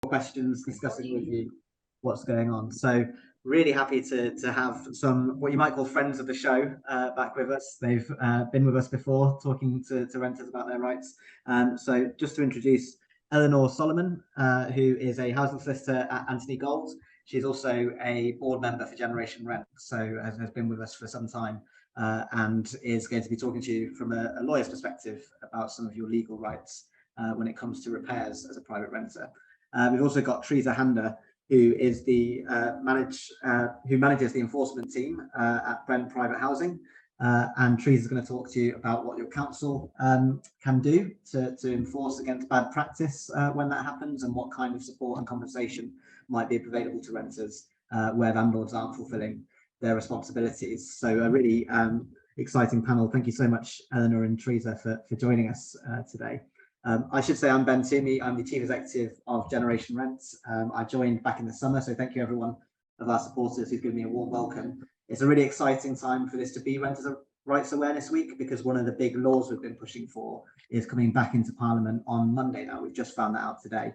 questions, discussing with you what's going on. So really happy to have some what you might call friends of the show back with us. They've been with us before talking to renters about their rights. So just to introduce Eleanor Solomon, who is a housing solicitor at Anthony Gold. She's also a board member for Generation Rent, so has been with us for some time and is going to be talking to you from a lawyer's perspective about some of your legal rights when it comes to repairs as a private renter. We've also got Teresa Hander, who is the who manages the enforcement team at Brent Private Housing. And Teresa is going to talk to you about what your council can do to enforce against bad practice when that happens, and what kind of support and compensation might be available to renters where landlords aren't fulfilling their responsibilities. So a really exciting panel. Thank you so much, Eleanor and Teresa, for joining us today. I should say I'm Ben Toomey. I'm the Chief Executive of Generation Rent. I joined back in the summer, so thank you everyone of our supporters who've given me a warm welcome. It's a really exciting time for this to be Renters' Rights Awareness Week, because one of the big laws we've been pushing for is coming back into Parliament on Monday now. We've just found that out today.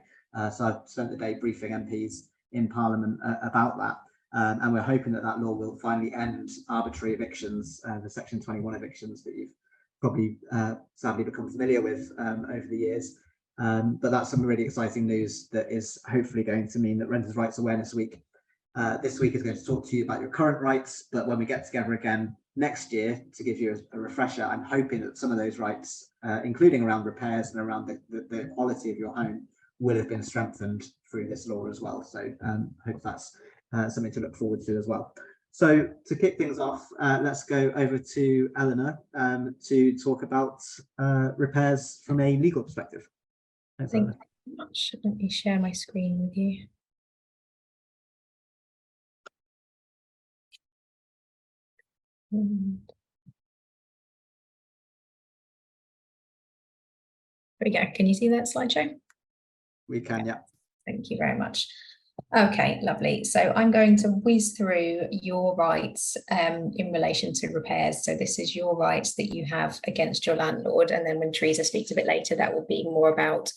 So I've spent the day briefing MPs in Parliament about that. And we're hoping that that law will finally end arbitrary evictions, the Section 21 evictions that you've probably sadly become familiar with over the years. But that's some really exciting news that is hopefully going to mean that Renters' Rights Awareness Week this week is going to talk to you about your current rights, but when we get together again next year to give you a refresher, I'm hoping that some of those rights, including around repairs and around the quality of your home, will have been strengthened through this law as well. So hope that's something to look forward to as well. So to kick things off, let's go over to Eleanor to talk about repairs from a legal perspective. Thank you very much. Let me share my screen with you. There we go. Can you see that slideshow? We can, yeah. Thank you very much. Okay, lovely. So I'm going to whiz through your rights in relation to repairs. So this is your rights that you have against your landlord. And then when Teresa speaks a bit later, that will be more about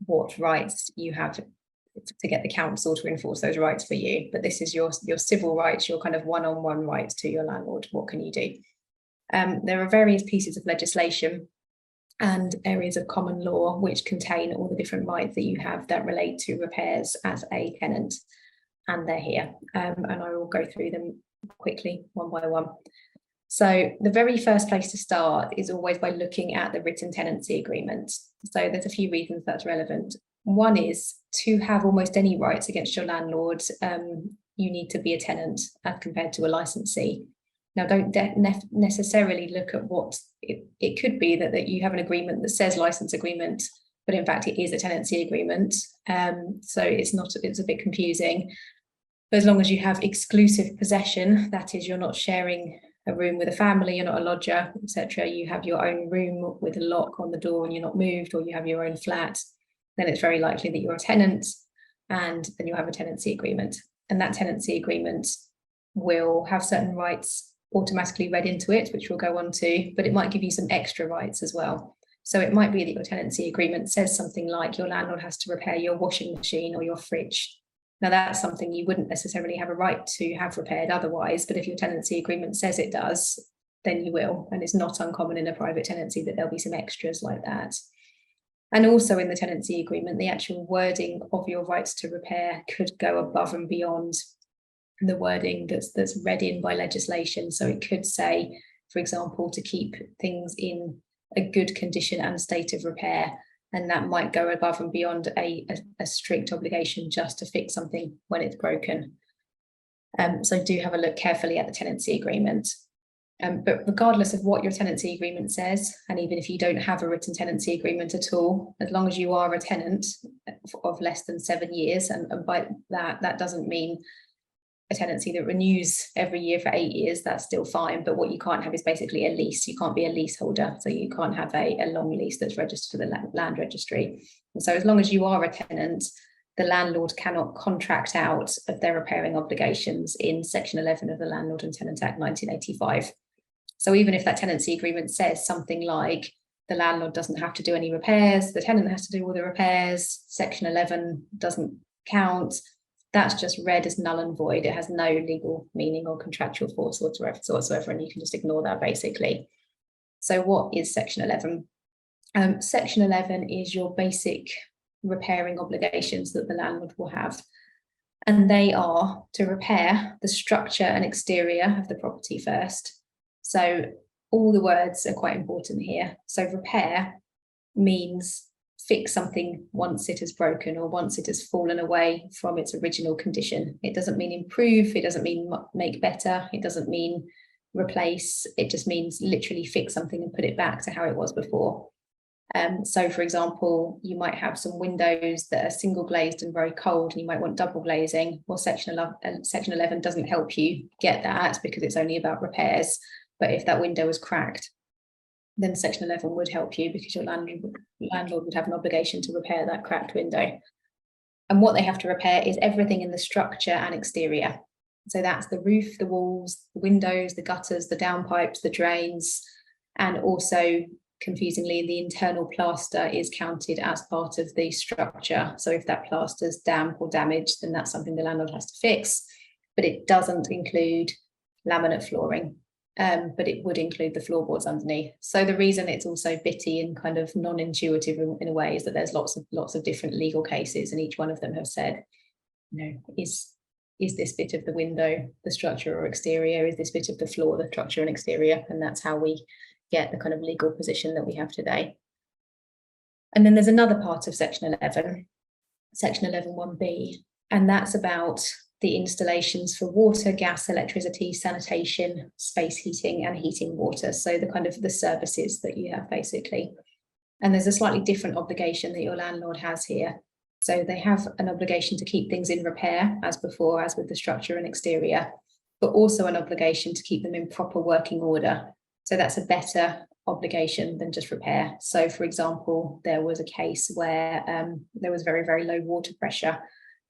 what rights you have to get the council to enforce those rights for you. But this is your civil rights, your kind of one-on-one rights to your landlord. What can you do? There are various pieces of legislation and areas of common law which contain all the different rights that you have that relate to repairs as a tenant, and they're here. And I will go through them quickly one by one. So the very first place to start is always by looking at the written tenancy agreement. So there's a few reasons that's relevant. One is to have almost any rights against your landlord, you need to be a tenant as compared to a licensee. Now, don't necessarily look at what it could be that you have an agreement that says license agreement, but in fact it is a tenancy agreement. So it's a bit confusing. But as long as you have exclusive possession, that is, you're not sharing a room with a family, you're not a lodger, etc. You have your own room with a lock on the door and you're not moved, or you have your own flat, then it's very likely that you're a tenant, and then you have a tenancy agreement. And that tenancy agreement will have certain rights automatically read into it, which we'll go on to, but it might give you some extra rights as well. So it might be that your tenancy agreement says something like your landlord has to repair your washing machine or your fridge. Now that's something you wouldn't necessarily have a right to have repaired otherwise, but if your tenancy agreement says it does, then you will. And it's not uncommon in a private tenancy that there'll be some extras like that. And also in the tenancy agreement, the actual wording of your rights to repair could go above and beyond the wording that's read in by legislation. So it could say, for example, to keep things in a good condition and state of repair, and that might go above and beyond a strict obligation just to fix something when it's broken. So do have a look carefully at the tenancy agreement. But regardless of what your tenancy agreement says, and even if you don't have a written tenancy agreement at all, as long as you are a tenant of less than 7 years, and by that doesn't mean a tenancy that renews every year for 8 years, that's still fine. But what you can't have is basically a lease. You can't be a leaseholder. So you can't have a long lease that's registered for the land registry. And so as long as you are a tenant, the landlord cannot contract out of their repairing obligations in Section 11 of the Landlord and Tenant Act 1985. So even if that tenancy agreement says something like the landlord doesn't have to do any repairs, the tenant has to do all the repairs, Section 11 doesn't count, that's just read as null and void. It has no legal meaning or contractual force whatsoever, and you can just ignore that basically. So what is Section 11? Section 11 is your basic repairing obligations that the landlord will have. And they are to repair the structure and exterior of the property first. So all the words are quite important here. So repair means fix something once it has broken or once it has fallen away from its original condition. It doesn't mean improve, it doesn't mean make better, it doesn't mean replace, it just means literally fix something and put it back to how it was before. So for example, you might have some windows that are single glazed and very cold, and you might want double glazing. Well, Section 11 doesn't help you get that because it's only about repairs. But if that window is cracked, then Section 11 would help you because your landlord would have an obligation to repair that cracked window. And what they have to repair is everything in the structure and exterior. So that's the roof, the walls, the windows, the gutters, the downpipes, the drains, and also, confusingly, the internal plaster is counted as part of the structure. So if that plaster is damp or damaged, then that's something the landlord has to fix. But it doesn't include laminate flooring, but it would include the floorboards underneath. So the reason it's also bitty and kind of non-intuitive in a way is that there's lots of different legal cases, and each one of them have said, you know, is this bit of the window the structure or exterior? Is this bit of the floor the structure and exterior? And that's how we get the kind of legal position that we have today. And then there's another part of Section 11, Section 11(1)(b), and that's about the installations for water, gas, electricity, sanitation, space heating, and heating water. So the kind of the services that you have basically. And there's a slightly different obligation that your landlord has here. So they have an obligation to keep things in repair as before, as with the structure and exterior, but also an obligation to keep them in proper working order. So that's a better obligation than just repair. So for example, there was a case where there was very, very low water pressure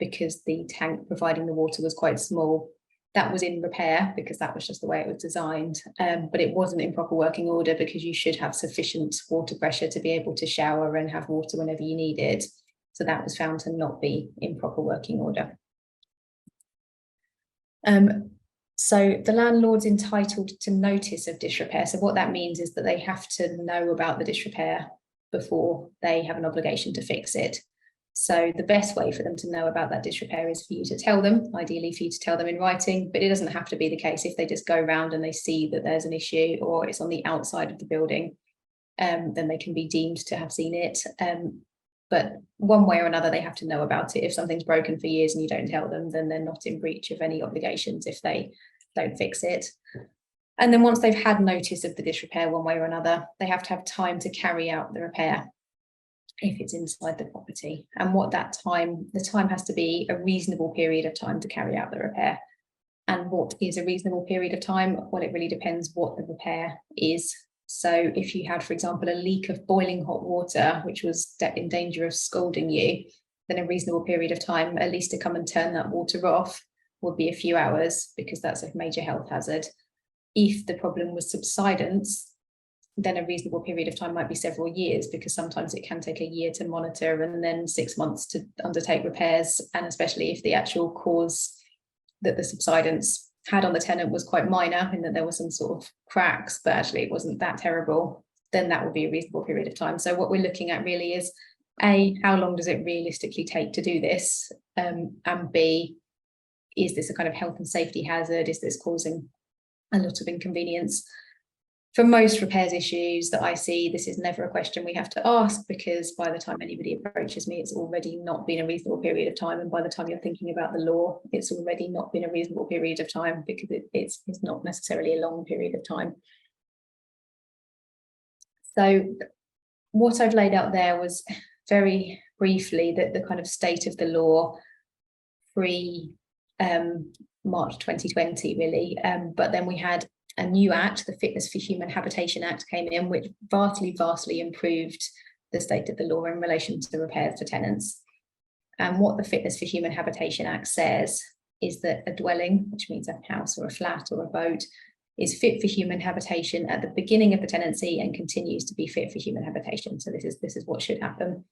because the tank providing the water was quite small. That was in repair because that was just the way it was designed, but it wasn't in proper working order because you should have sufficient water pressure to be able to shower and have water whenever you need it. So that was found to not be in proper working order. So the landlord's entitled to notice of disrepair. So what that means is that they have to know about the disrepair before they have an obligation to fix it. So the best way for them to know about that disrepair is for you to tell them, ideally for you to tell them in writing, but it doesn't have to be the case. If they just go around and they see that there's an issue or it's on the outside of the building, then they can be deemed to have seen it. But one way or another, they have to know about it. If something's broken for years and you don't tell them, then they're not in breach of any obligations if they don't fix it. And then once they've had notice of the disrepair one way or another, they have to have time to carry out the repair if it's inside the property. And what that time, the time has to be a reasonable period of time to carry out the repair. And what is a reasonable period of time? Well, it really depends what the repair is. So if you had, for example, a leak of boiling hot water, which was in danger of scalding you, then a reasonable period of time, at least to come and turn that water off, would be a few hours because that's a major health hazard. If the problem was subsidence, then a reasonable period of time might be several years because sometimes it can take a year to monitor and then 6 months to undertake repairs. And especially if the actual cause that the subsidence had on the tenant was quite minor in that there were some sort of cracks, but actually it wasn't that terrible, then that would be a reasonable period of time. So what we're looking at really is A, how long does it realistically take to do this? And B, is this a kind of health and safety hazard? Is this causing a lot of inconvenience? For most repairs issues that I see, this is never a question we have to ask because by the time anybody approaches me, it's already not been a reasonable period of time. And by the time you're thinking about the law, it's already not been a reasonable period of time because it's not necessarily a long period of time. So what I've laid out there was very briefly the kind of state of the law pre March 2020 really, but then we had a new act, the Fitness for Human Habitation Act came in, which vastly improved the state of the law in relation to repairs to tenants. And what the Fitness for Human Habitation Act says is that a dwelling, which means a house or a flat or a boat, is fit for human habitation at the beginning of the tenancy and continues to be fit for human habitation. So this is what should happen.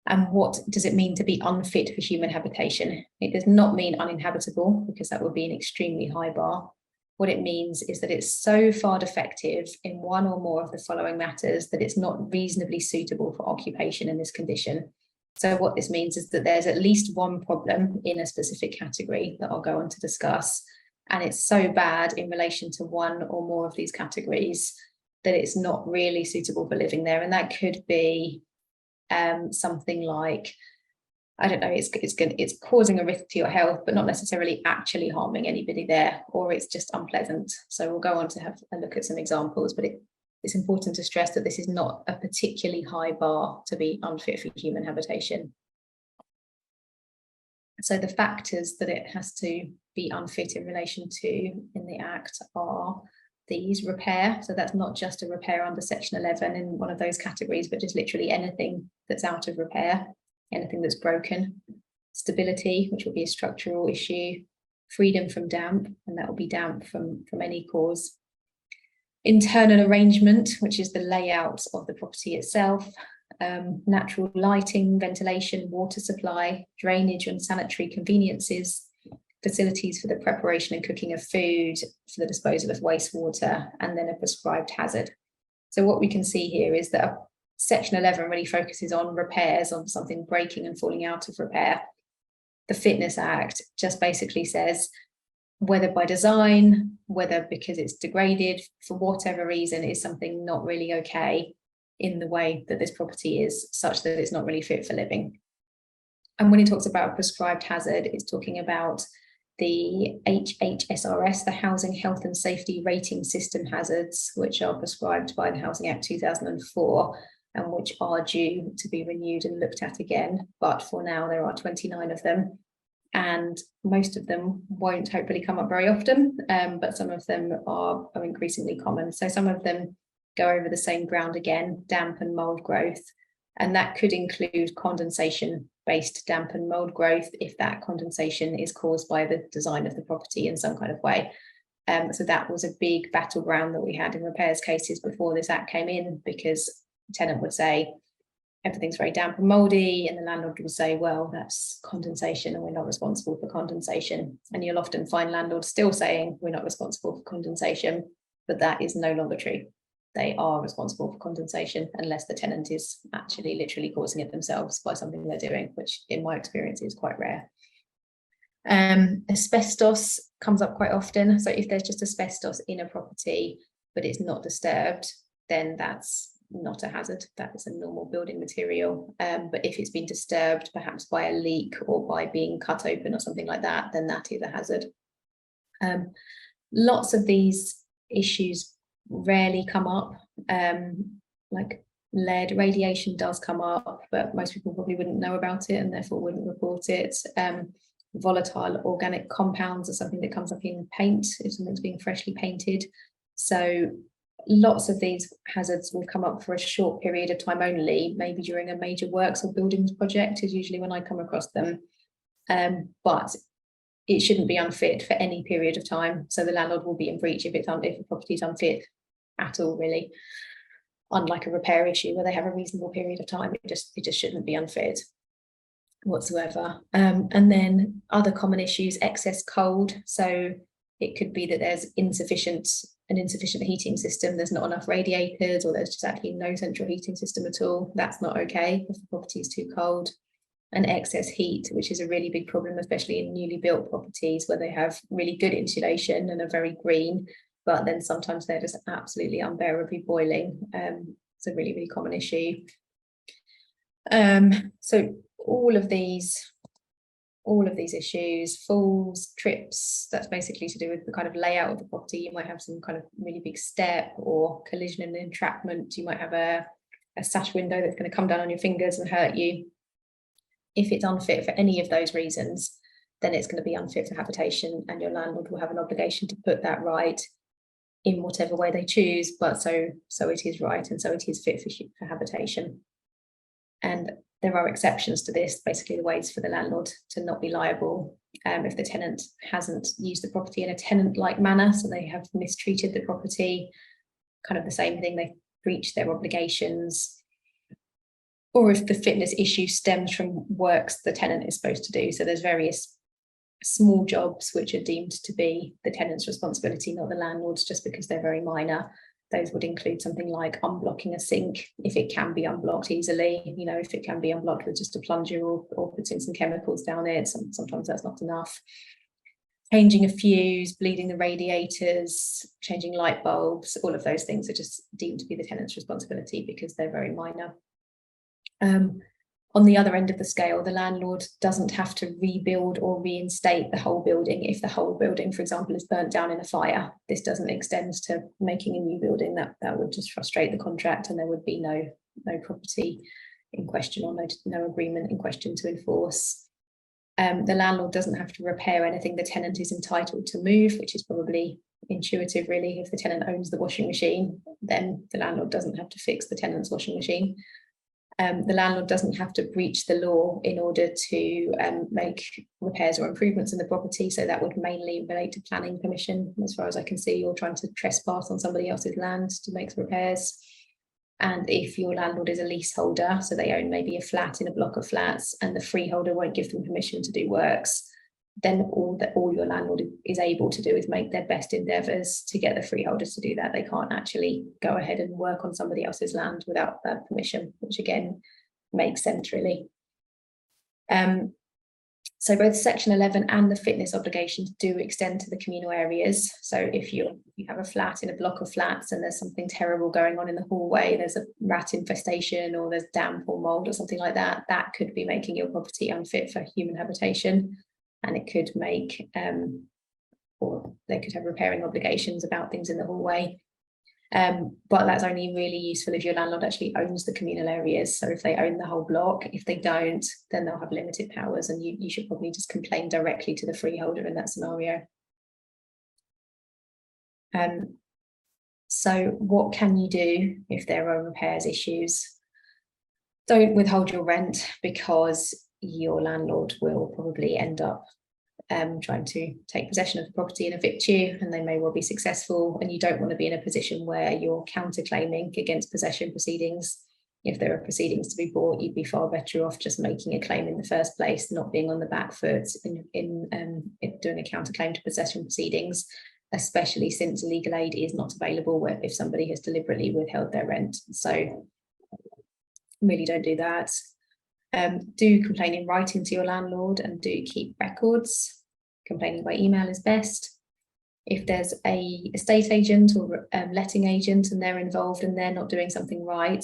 And what does it mean to be unfit for human habitation? It does not mean uninhabitable, because that would be an extremely high bar. What it means is that it's so far defective in one or more of the following matters that it's not reasonably suitable for occupation in this condition. So what this means is that there's at least one problem in a specific category that I'll go on to discuss. And it's so bad in relation to one or more of these categories that it's not really suitable for living there. And that could be something like, I don't know, it's causing a risk to your health, but not necessarily actually harming anybody there, or it's just unpleasant. So we'll go on to have a look at some examples, but it's important to stress that this is not a particularly high bar to be unfit for human habitation. So the factors that it has to be unfit in relation to in the Act are these: repair. So that's not just a repair under Section 11 in one of those categories, but just literally anything that's out of repair, anything that's broken. Stability, which will be a structural issue. Freedom from damp, and that will be damp from any cause. Internal arrangement, which is the layout of the property itself. Natural lighting, ventilation, water supply, drainage and sanitary conveniences, facilities for the preparation and cooking of food, for the disposal of wastewater, and then a prescribed hazard. So what we can see here is that Section 11 really focuses on repairs, on something breaking and falling out of repair. The Fitness Act just basically says, whether by design, whether because it's degraded, for whatever reason, is something not really okay in the way that this property is, such that it's not really fit for living. And when it talks about prescribed hazard, it's talking about the HHSRS, the Housing Health and Safety Rating System hazards, which are prescribed by the Housing Act 2004 and which are due to be renewed and looked at again. But for now, there are 29 of them, and most of them won't hopefully come up very often, but some of them are increasingly common. So some of them go over the same ground again: damp and mold growth. And that could include condensation-based damp and mold growth if that condensation is caused by the design of the property in some kind of way. So that was a big battleground that we had in repairs cases before this Act came in, because the tenant would say everything's very damp and mouldy, and the landlord would say, well, that's condensation and we're not responsible for condensation. And you'll often find landlords still saying we're not responsible for condensation, but that is no longer true. They are responsible for condensation unless the tenant is actually literally causing it themselves by something they're doing, which in my experience is quite rare. Asbestos comes up quite often. So if there's just asbestos in a property, but it's not disturbed, then that's not a hazard. That is a normal building material. But if it's been disturbed, perhaps by a leak or by being cut open or something like that, then that is a hazard. Lots of these issues rarely come up, like lead radiation does come up, but most people probably wouldn't know about it and therefore wouldn't report it. Volatile organic compounds are something that comes up in paint if something's being freshly painted. So lots of these hazards will come up for a short period of time only, maybe during a major works or buildings project is usually when I come across them. But it shouldn't be unfit for any period of time. So the landlord will be in breach if the property is unfit at all, really. Unlike a repair issue where they have a reasonable period of time, it just shouldn't be unfit whatsoever. And then other common issues: excess cold. So it could be that there's an insufficient heating system, there's not enough radiators, or there's just actually no central heating system at all. That's not okay if the property is too cold. And excess heat, which is a really big problem, especially in newly built properties where they have really good insulation and are very green, but then sometimes they're just absolutely unbearably boiling. It's a really, really common issue. So all of these issues, falls, trips, that's basically to do with the kind of layout of the property. You might have some kind of really big step or collision and entrapment. You might have a sash window that's going to come down on your fingers and hurt you. If it's unfit for any of those reasons, then it's going to be unfit for habitation, and your landlord will have an obligation to put that right in whatever way they choose, but so it is right, and so it is fit for habitation. And there are exceptions to this, basically the ways for the landlord to not be liable if the tenant hasn't used the property in a tenant-like manner, so they have mistreated the property, kind of the same thing, they breached their obligations. or if the fitness issue stems from works the tenant is supposed to do. So there's various small jobs which are deemed to be the tenant's responsibility, not the landlord's, just because they're very minor. Those would include something like unblocking a sink, if it can be unblocked easily, you know, if it can be unblocked with just a plunger or putting some chemicals down it, sometimes that's not enough. Changing a fuse, bleeding the radiators, changing light bulbs, all of those things are just deemed to be the tenant's responsibility because they're very minor. On the other end of the scale, the landlord doesn't have to rebuild or reinstate the whole building if the whole building, for example, is burnt down in a fire. This doesn't extend to making a new building. That would just frustrate the contract, and there would be no property in question or no agreement in question to enforce. The landlord doesn't have to repair anything the tenant is entitled to move, which is probably intuitive, really. If the tenant owns the washing machine, then the landlord doesn't have to fix the tenant's washing machine. The landlord doesn't have to breach the law in order to make repairs or improvements in the property. So that would mainly relate to planning permission. As far as I can see, you're trying to trespass on somebody else's land to make repairs. And if your landlord is a leaseholder, so they own maybe a flat in a block of flats, and the freeholder won't give them permission to do works, then all your landlord is able to do is make their best endeavours to get the freeholders to do that. They can't actually go ahead and work on somebody else's land without that permission, which again makes sense, really. So both Section 11 and the fitness obligations do extend to the communal areas. So if you have a flat in a block of flats and there's something terrible going on in the hallway, there's a rat infestation or there's damp or mold or something like that, that could be making your property unfit for human habitation. And it could make, or they could have repairing obligations about things in the hallway. But that's only really useful if your landlord actually owns the communal areas. So if they own the whole block, if they don't, then they'll have limited powers, and you should probably just complain directly to the freeholder in that scenario. So what can you do if there are repairs issues? Don't withhold your rent, because your landlord will probably end up trying to take possession of the property and evict you, and they may well be successful, and you don't want to be in a position where you're counterclaiming against possession proceedings. If there are proceedings to be brought, you'd be far better off just making a claim in the first place, not being on the back foot in doing a counterclaim to possession proceedings, especially since legal aid is not available if somebody has deliberately withheld their rent. So really don't do that. Do complain in writing to your landlord, and do keep records. Complaining by email is best. If there's a estate agent or letting agent and they're involved and they're not doing something right,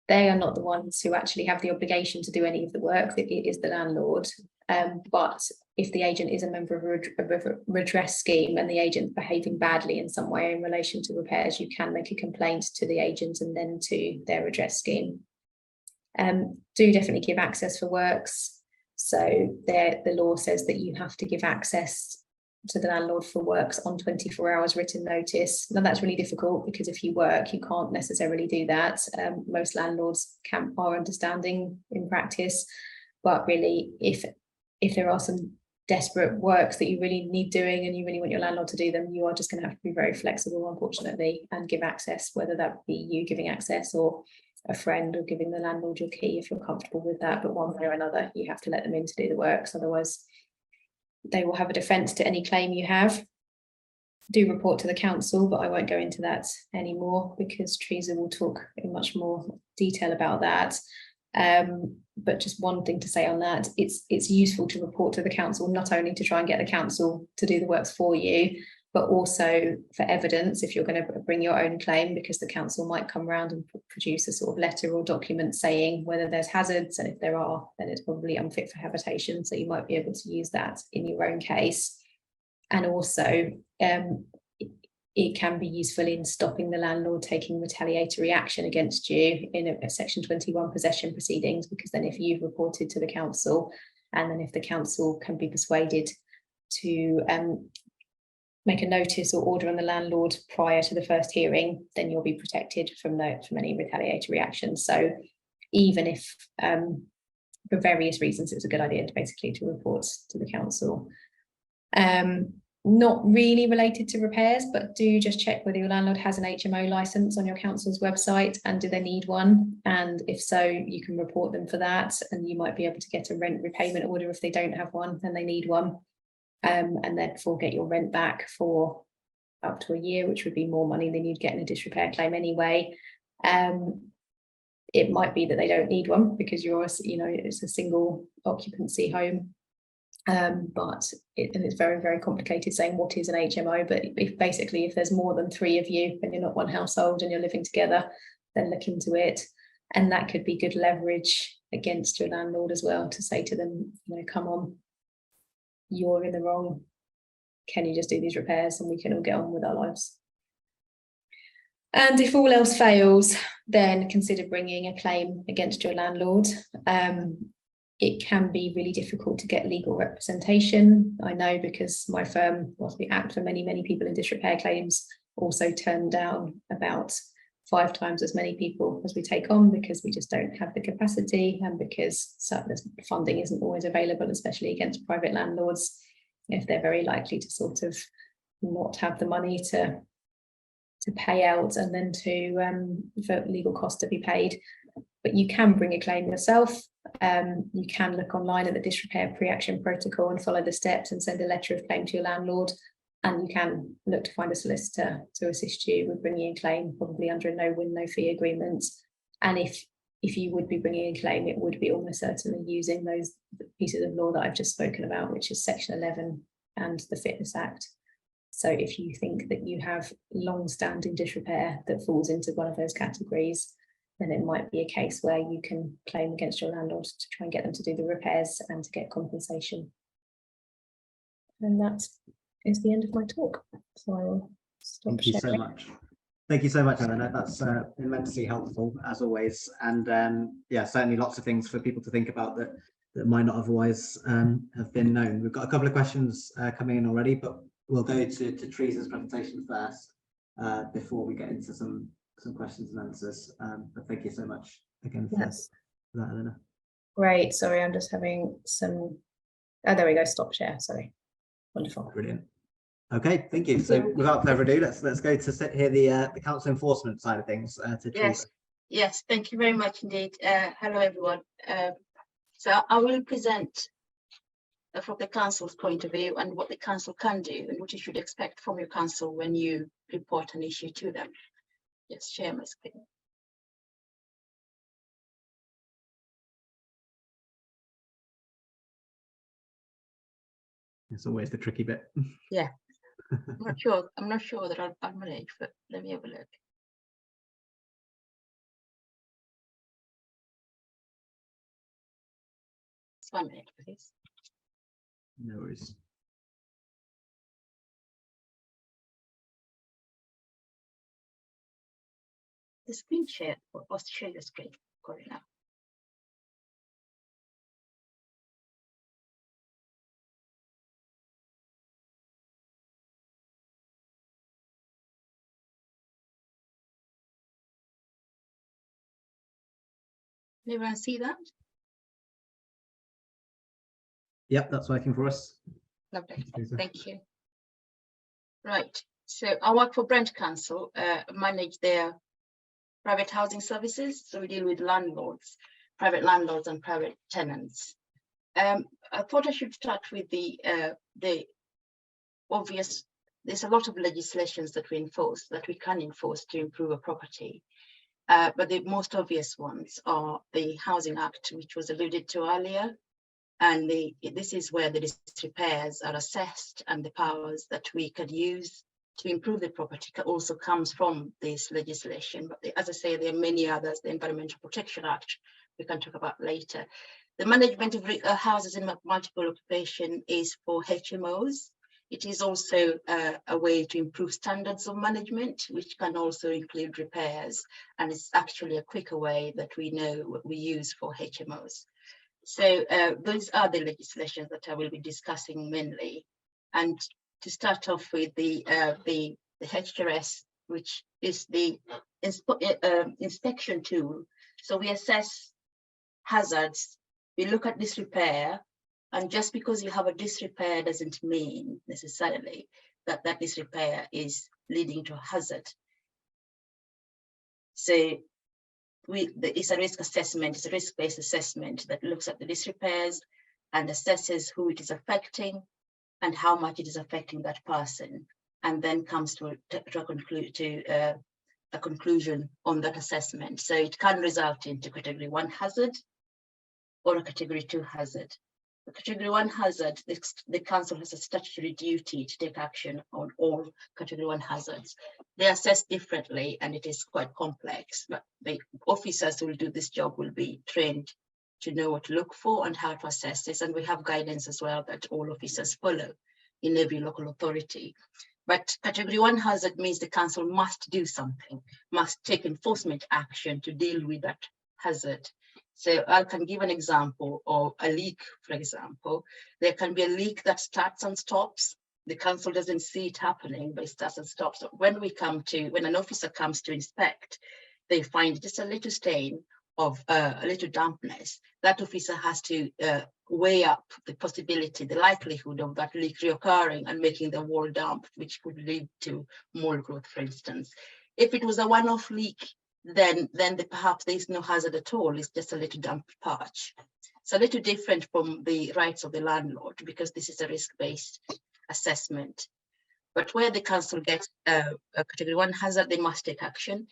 they are not the ones who actually have the obligation to do any of the work. It is the landlord. But if the agent is a member of a redress scheme and the agent's behaving badly in some way in relation to repairs, you can make a complaint to the agent and then to their redress scheme. Do definitely give access for works. So the law says that you have to give access to the landlord for works on 24 hours written notice. Now that's really difficult, because if you work, you can't necessarily do that. Most landlords are understanding in practice, but really if there are some desperate works that you really need doing and you really want your landlord to do them, you are just going to have to be very flexible, unfortunately, and give access, whether that be you giving access or a friend or giving the landlord your key if you're comfortable with that. But one way or another, you have to let them in to do the works, otherwise they will have a defence to any claim you have. Do report to the council, but I won't go into that anymore because Teresa will talk in much more detail about that. But just one thing to say on that, it's useful to report to the council, not only to try and get the council to do the works for you, but also for evidence if you're going to bring your own claim, because the council might come around and produce a sort of letter or document saying whether there's hazards, and if there are, then it's probably unfit for habitation. So you might be able to use that in your own case. And also it can be useful in stopping the landlord taking retaliatory action against you in a Section 21 possession proceedings, because then if you've reported to the council, and then if the council can be persuaded to make a notice or order on the landlord prior to the first hearing, then you'll be protected from any retaliatory action. So even if for various reasons it's a good idea to basically report to the council. not really related to repairs, but do just check whether your landlord has an HMO license on your council's website, and do they need one? And if so, you can report them for that, and you might be able to get a rent repayment order if they don't have one and they need one, and therefore get your rent back for up to a year, which would be more money than you'd get in a disrepair claim anyway. It might be that they don't need one because it's a single occupancy home. But it's very, very complicated saying what is an HMO. But if there's more than 3 of you and you're not one household and you're living together, then look into it. And that could be good leverage against your landlord as well, to say to them, come on, you're in the wrong. Can you just do these repairs and we can all get on with our lives? And if all else fails, then consider bringing a claim against your landlord. It can be really difficult to get legal representation. I know, because my firm, we act for many, many people in disrepair claims, also turned down about 5 times as many people as we take on, because we just don't have the capacity, and because funding isn't always available, especially against private landlords, if they're very likely to sort of not have the money to pay out, and then for legal costs to be paid. But you can bring a claim yourself. You can look online at the disrepair pre-action protocol and follow the steps and send a letter of claim to your landlord. And you can look to find a solicitor to assist you with bringing a claim, probably under a no-win, no-fee agreement. And if you would be bringing a claim, it would be almost certainly using those pieces of law that I've just spoken about, which is Section 11 and the Fitness Act. So if you think that you have long-standing disrepair that falls into one of those categories, then it might be a case where you can claim against your landlord to try and get them to do the repairs and to get compensation. And that is the end of my talk. So I will stop Thank you sharing. so much. Thank you so much, Eleanor. That's immensely helpful, as always. And yeah, certainly lots of things for people to think about that might not otherwise have been known. We've got a couple of questions coming in already, but we'll go to Teresa's presentation first before we get into some questions and answers. But thank you so much again for that, Eleanor. Great. Sorry, I'm just having some. Oh, there we go. Stop share. Sorry. Wonderful. Brilliant. Okay, thank you. So without further ado, let's go to hear the council enforcement side of things. To Teresa. Yes. Thank you very much indeed. Hello, everyone. So I will present from the council's point of view and what the council can do and what you should expect from your council when you report an issue to them. Yes, share my screen. It's always the tricky bit. Yeah. I'm not sure that I'll manage, but let me have a look. Just 1 minute, please. No worries. The screen share, or was to share your screen? Got it now. Everyone see that? Yep, that's working for us. Lovely, thank you. Right, so I work for Brent Council, manage their private housing services. So we deal with landlords, private landlords and private tenants. I thought I should start with the obvious. There's a lot of legislations that we can enforce to improve a property. But the most obvious ones are the Housing Act, which was alluded to earlier. And this is where the disrepairs are assessed, and the powers that we could use to improve the property also comes from this legislation. But as I say, there are many others. The Environmental Protection Act we can talk about later. The management of houses in multiple occupation is for HMOs. It is also a way to improve standards of management, which can also include repairs. And it's actually a quicker way that we know what we use for HMOs. So those are the legislations that I will be discussing mainly. And to start off with the HRS, which is the inspection tool. So we assess hazards, we look at disrepair, And just because you have a disrepair doesn't mean necessarily that that disrepair is leading to a hazard. So it's a risk assessment, it's a risk-based assessment that looks at the disrepairs and assesses who it is affecting and how much it is affecting that person, and then comes to a conclusion on that assessment. So it can result into category 1 hazard or a category 2 hazard. The category 1 hazard, the council has a statutory duty to take action on all category 1 hazards. They are assessed differently and it is quite complex, but the officers who will do this job will be trained to know what to look for and how to assess this. And we have guidance as well that all officers follow in every local authority. But category 1 hazard means the council must do something, must take enforcement action to deal with that hazard. So I can give an example of a leak, for example. There can be a leak that starts and stops. The council doesn't see it happening, but it starts and stops. So when an officer comes to inspect, they find just a little stain of a little dampness. That officer has to weigh up the possibility, the likelihood of that leak reoccurring and making the wall damp, which could lead to mold growth, for instance. If it was a one-off leak, then perhaps there is no hazard at all. It's just a little damp patch. It's a little different from the rights of the landlord because this is a risk-based assessment. But where the council gets a category 1 hazard, they must take action.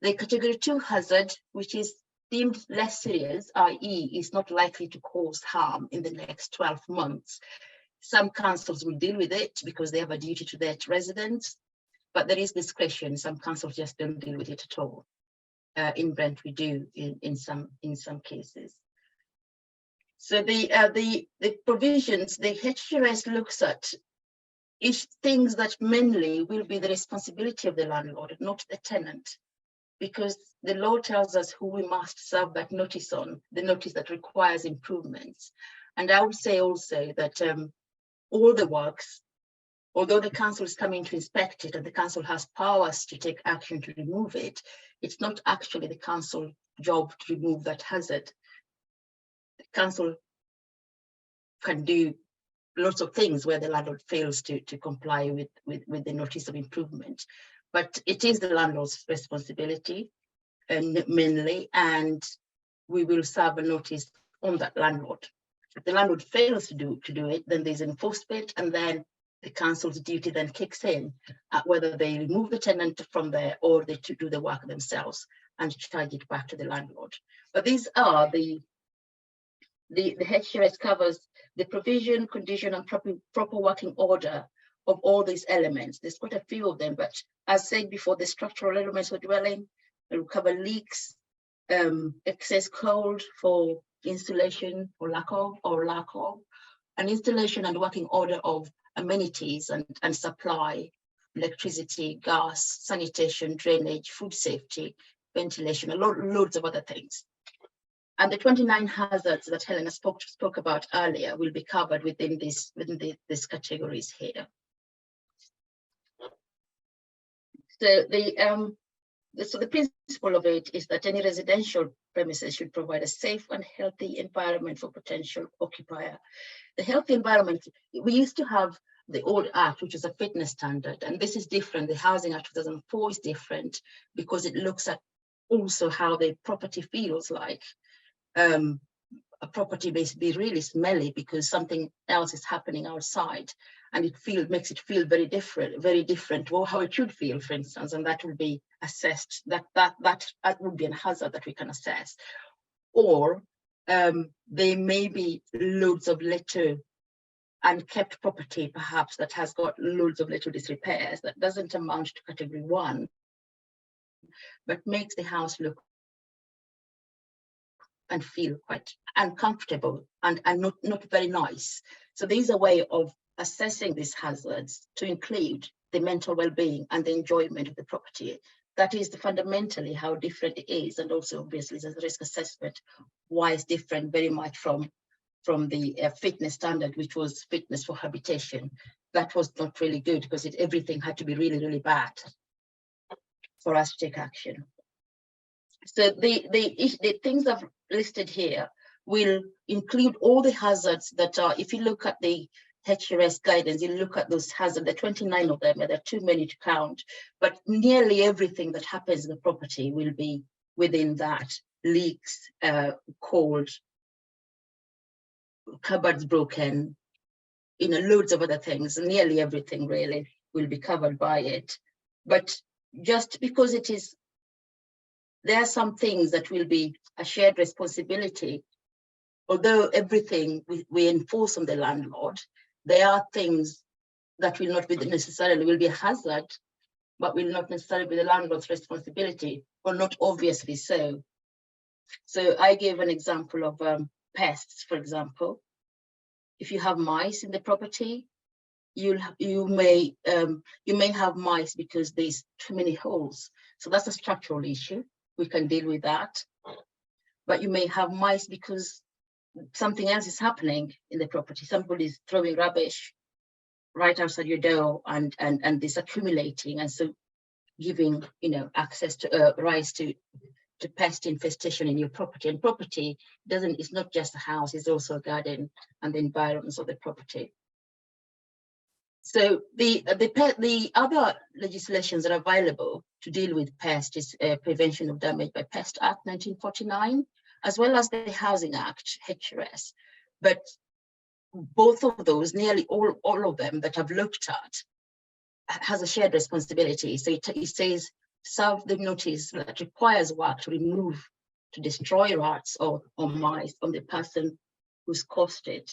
The category 2 hazard, which is deemed less serious, i.e. is not likely to cause harm in the next 12 months. Some councils will deal with it because they have a duty to their residents, but there is discretion. Some councils just don't deal with it at all. In Brent, we do in some cases. So the provisions, the HQS looks at is things that mainly will be the responsibility of the landlord, not the tenant, because the law tells us who we must serve that notice on, the notice that requires improvements. And I would say also that all the works, although the council is coming to inspect it and the council has powers to take action to remove it, it's not actually the council's job to remove that hazard. The council can do lots of things where the landlord fails to comply with the notice of improvement. But it is the landlord's responsibility mainly, and we will serve a notice on that landlord. If the landlord fails to do it, then there's enforcement, and then the council's duty then kicks in at whether they remove the tenant from there or they do the work themselves and charge it back to the landlord. But these are the HQS covers the provision, condition, and proper working order of all these elements. There's quite a few of them, but as said before, the structural elements of dwelling will cover leaks, excess cold for installation or lack of, an installation and working order of amenities and supply, electricity, gas, sanitation, drainage, food safety, ventilation, loads of other things. And the 29 hazards that Helena spoke about earlier will be covered within these categories here. So the principle of it is that any residential premises should provide a safe and healthy environment for potential occupier. The healthy environment, we used to have the old act, which is a fitness standard, and this is different. The Housing Act 2004 is different because it looks at also how the property feels like. A property may be really smelly because something else is happening outside, and it makes it feel very different, or how it should feel, for instance, and that will be assessed. That would be a hazard that we can assess. Or there may be loads of little unkept property, perhaps, that has got loads of little disrepairs that doesn't amount to category 1, but makes the house look and feel quite uncomfortable and not very nice. So there's a way of assessing these hazards to include the mental well-being and the enjoyment of the property. That is fundamentally how different it is, and also obviously the risk assessment, why it's different very much from the fitness standard, which was fitness for habitation. That was not really good because everything had to be really, really bad for us to take action. So the things I've listed here will include all the hazards that are, if you look at the HRS guidance, you look at those hazards, there are 29 of them, there are too many to count, but nearly everything that happens in the property will be within that. Leaks, cold, cupboards broken, loads of other things, nearly everything really will be covered by it. But just because there are some things that will be a shared responsibility, although everything we enforce on the landlord, there are things that will not be necessarily will be a hazard, but will not necessarily be the landlord's responsibility, or not obviously so. So I gave an example of pests, for example. If you have mice in the property, you may have mice because there's too many holes. So that's a structural issue. We can deal with that. But you may have mice because something else is happening in the property. Somebody is throwing rubbish right outside your door, and this accumulating, and so giving access to rise to pest infestation in your property. And property it's not just a house, it's also a garden and the environs of the property. So the other legislations that are available to deal with pest is Prevention of Damage by Pest Act 1949, as well as the Housing Act, HRS. But both of those, nearly all of them that I've looked at, has a shared responsibility. So it says, serve the notice that requires work to remove, to destroy rats or mice from the person who's caused it.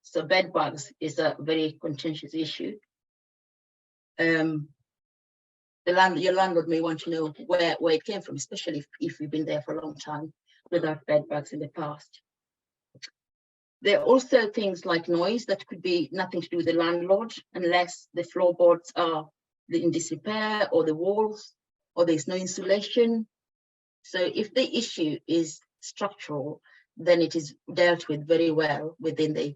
So bed bugs is a very contentious issue. Your landlord may want to know where it came from, especially if you've been there for a long time without bed bugs in the past. There are also things like noise that could be nothing to do with the landlord, unless the floorboards are in disrepair, or the walls, or there's no insulation. So if the issue is structural, then it is dealt with very well within the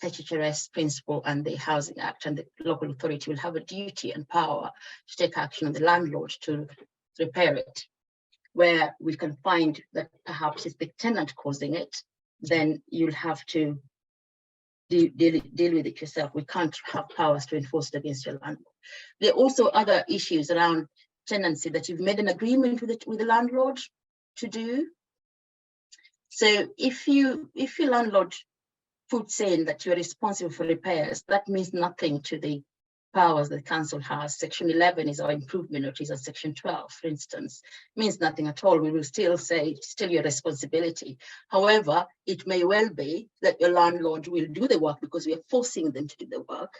HRS principle and the Housing Act, and the local authority will have a duty and power to take action on the landlord to repair it. Where we can find that perhaps it's the tenant causing it, then you'll have to deal with it yourself. We can't have powers to enforce it against your landlord. There are also other issues around tenancy that you've made an agreement with the landlord to do. So if your landlord puts in that you're responsible for repairs, that means nothing to the powers that the council has. Section 11 is our improvement notice, and Section 12, for instance, means nothing at all. We will still say it's still your responsibility. However, it may well be that your landlord will do the work because we are forcing them to do the work,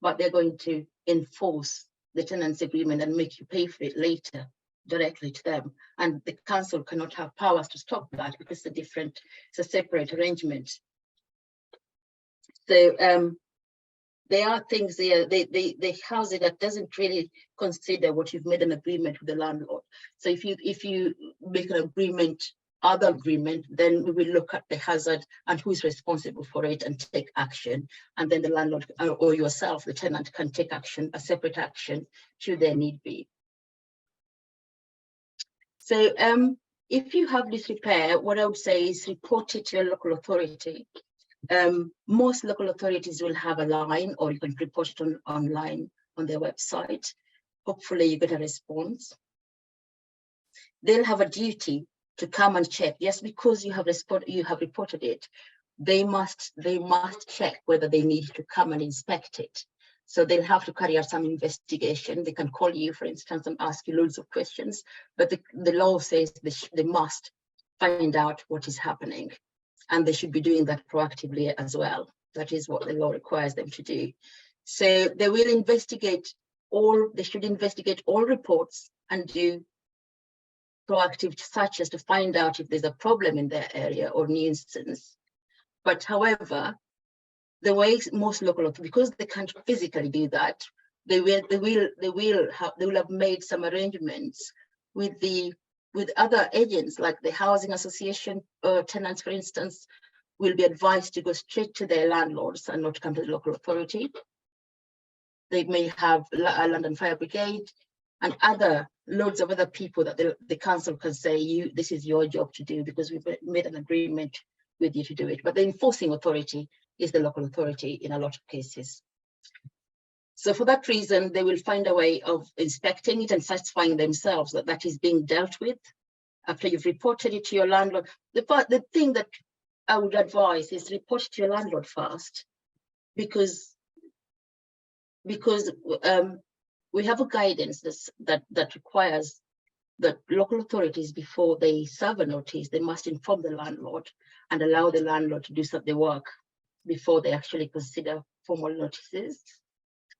but they're going to enforce the tenancy agreement and make you pay for it later directly to them. And the council cannot have powers to stop that because it's a separate arrangement. So there are things there, the housing that doesn't really consider what you've made an agreement with the landlord. So if you make an other agreement, then we will look at the hazard and who's responsible for it and take action. And then the landlord or yourself, the tenant, can take action, a separate action, should there need be. So if you have disrepair, what I would say is report it to your local authority. Most local authorities will have a line, or you can report it online on their website. Hopefully you get a response. They'll have a duty to come and check. Yes, because you have reported it, they must check whether they need to come and inspect it. So they'll have to carry out some investigation. They can call you, for instance, and ask you loads of questions, but the law says they must find out what is happening. And they should be doing that proactively as well. That is what the law requires them to do. So they will they should investigate all reports and do proactive searches to find out if there's a problem in their area or nuisance. But however, the way most local authorities, because they can't physically do that, they will have made some arrangements with other agents, like the housing association tenants, for instance, will be advised to go straight to their landlords and not come to the local authority. They may have a London Fire Brigade and loads of other people that the council can say, this is your job to do because we've made an agreement with you to do it. But the enforcing authority is the local authority in a lot of cases. So for that reason, they will find a way of inspecting it and satisfying themselves that that is being dealt with after you've reported it to your landlord. The thing that I would advise is report it to your landlord first, because we have a guidance that requires that local authorities, before they serve a notice, they must inform the landlord and allow the landlord to do some of the work before they actually consider formal notices.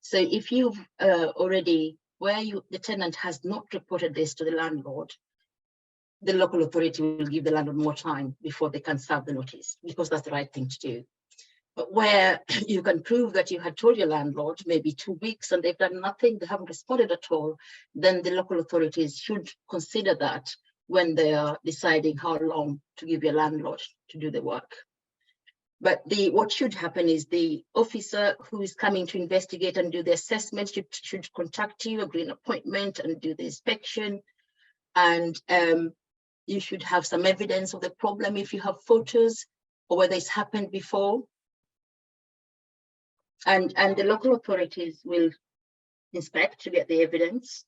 So if you've already, the tenant has not reported this to the landlord, the local authority will give the landlord more time before they can serve the notice, because that's the right thing to do. But where you can prove that you had told your landlord maybe 2 weeks and they've done nothing, they haven't responded at all, then the local authorities should consider that when they are deciding how long to give your landlord to do the work. But what should happen is the officer who is coming to investigate and do the assessment should contact you, agree an appointment and do the inspection. And you should have some evidence of the problem if you have photos or whether it's happened before. And the local authorities will inspect to get the evidence.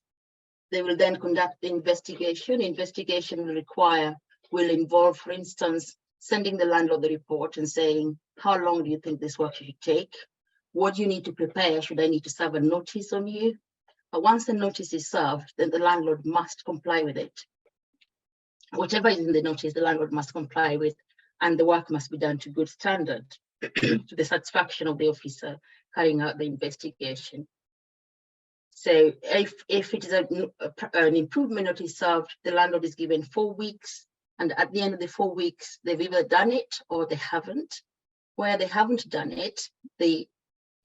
They will then conduct the investigation. Investigation will involve, for instance, sending the landlord the report and saying, how long do you think this work should take? What do you need to prepare? Should I need to serve a notice on you? But once the notice is served, then the landlord must comply with it. Whatever is in the notice, the landlord must comply with, and the work must be done to good standard, to the satisfaction of the officer carrying out the investigation. So if it is an improvement notice served, the landlord is given 4 weeks, and at the end of the 4 weeks, they've either done it or they haven't. Where they haven't done it, the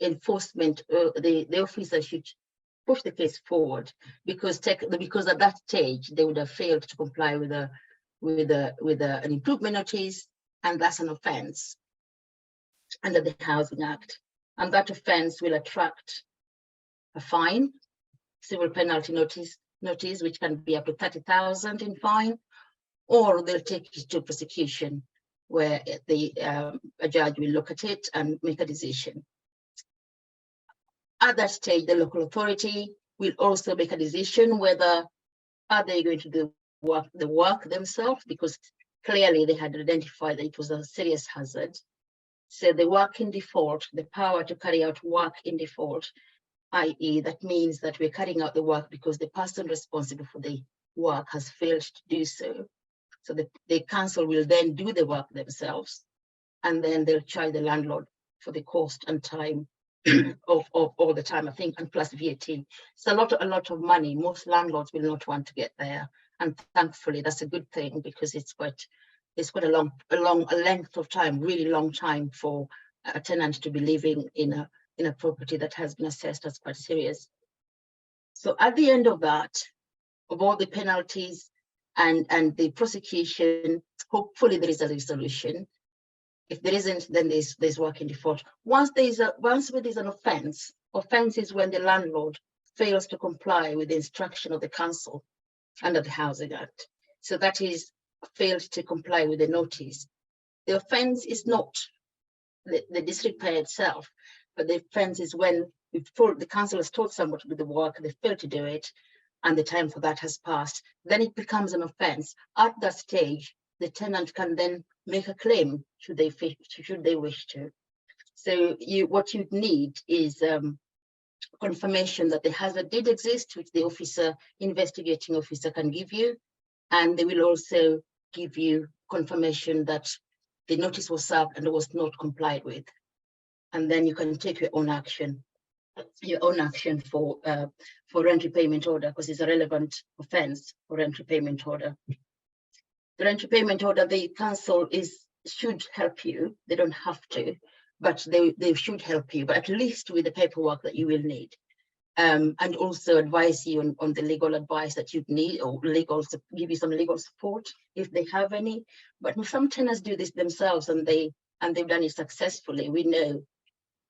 enforcement, the officer should push the case forward, because at that stage they would have failed to comply with an improvement notice, and that's an offence under the Housing Act, and that offence will attract a fine, civil penalty notice, which can be up to 30,000 in fine, or they'll take it to prosecution, where a judge will look at it and make a decision. At that stage, the local authority will also make a decision whether are they going to do the work themselves, because clearly they had identified that it was a serious hazard. So the work in default, the power to carry out work in default, i.e. that means that we're carrying out the work because the person responsible for the work has failed to do so. So the council will then do the work themselves, and then they'll charge the landlord for the cost and time of all the time, I think, and plus VAT. It's a lot of money. Most landlords will not want to get there, and thankfully that's a good thing, because it's quite a length of time, really long time for a tenant to be living in a property that has been assessed as quite serious. So at the end of that, of all the penalties and the prosecution, hopefully there is a resolution. If there isn't, then there's work in default. Once there's an offence is when the landlord fails to comply with the instruction of the council under the Housing Act. So that is failed to comply with the notice. The offence is not the disrepair itself, but the offence is when the council has told someone to do the work, they fail to do it, and the time for that has passed. Then it becomes an offence. At that stage, the tenant can then make a claim should they wish to. So what you need is confirmation that the hazard did exist, which the investigating officer can give you, and they will also give you confirmation that the notice was served and it was not complied with. And then you can take your own action for rent repayment order, because it's a relevant offence for rent repayment order. The rent repayment order, the council should help you. They don't have to, but they should help you, but at least with the paperwork that you will need. And also advise you on the legal advice that you need, or give you some legal support if they have any. But some tenants do this themselves, and they've done it successfully. We know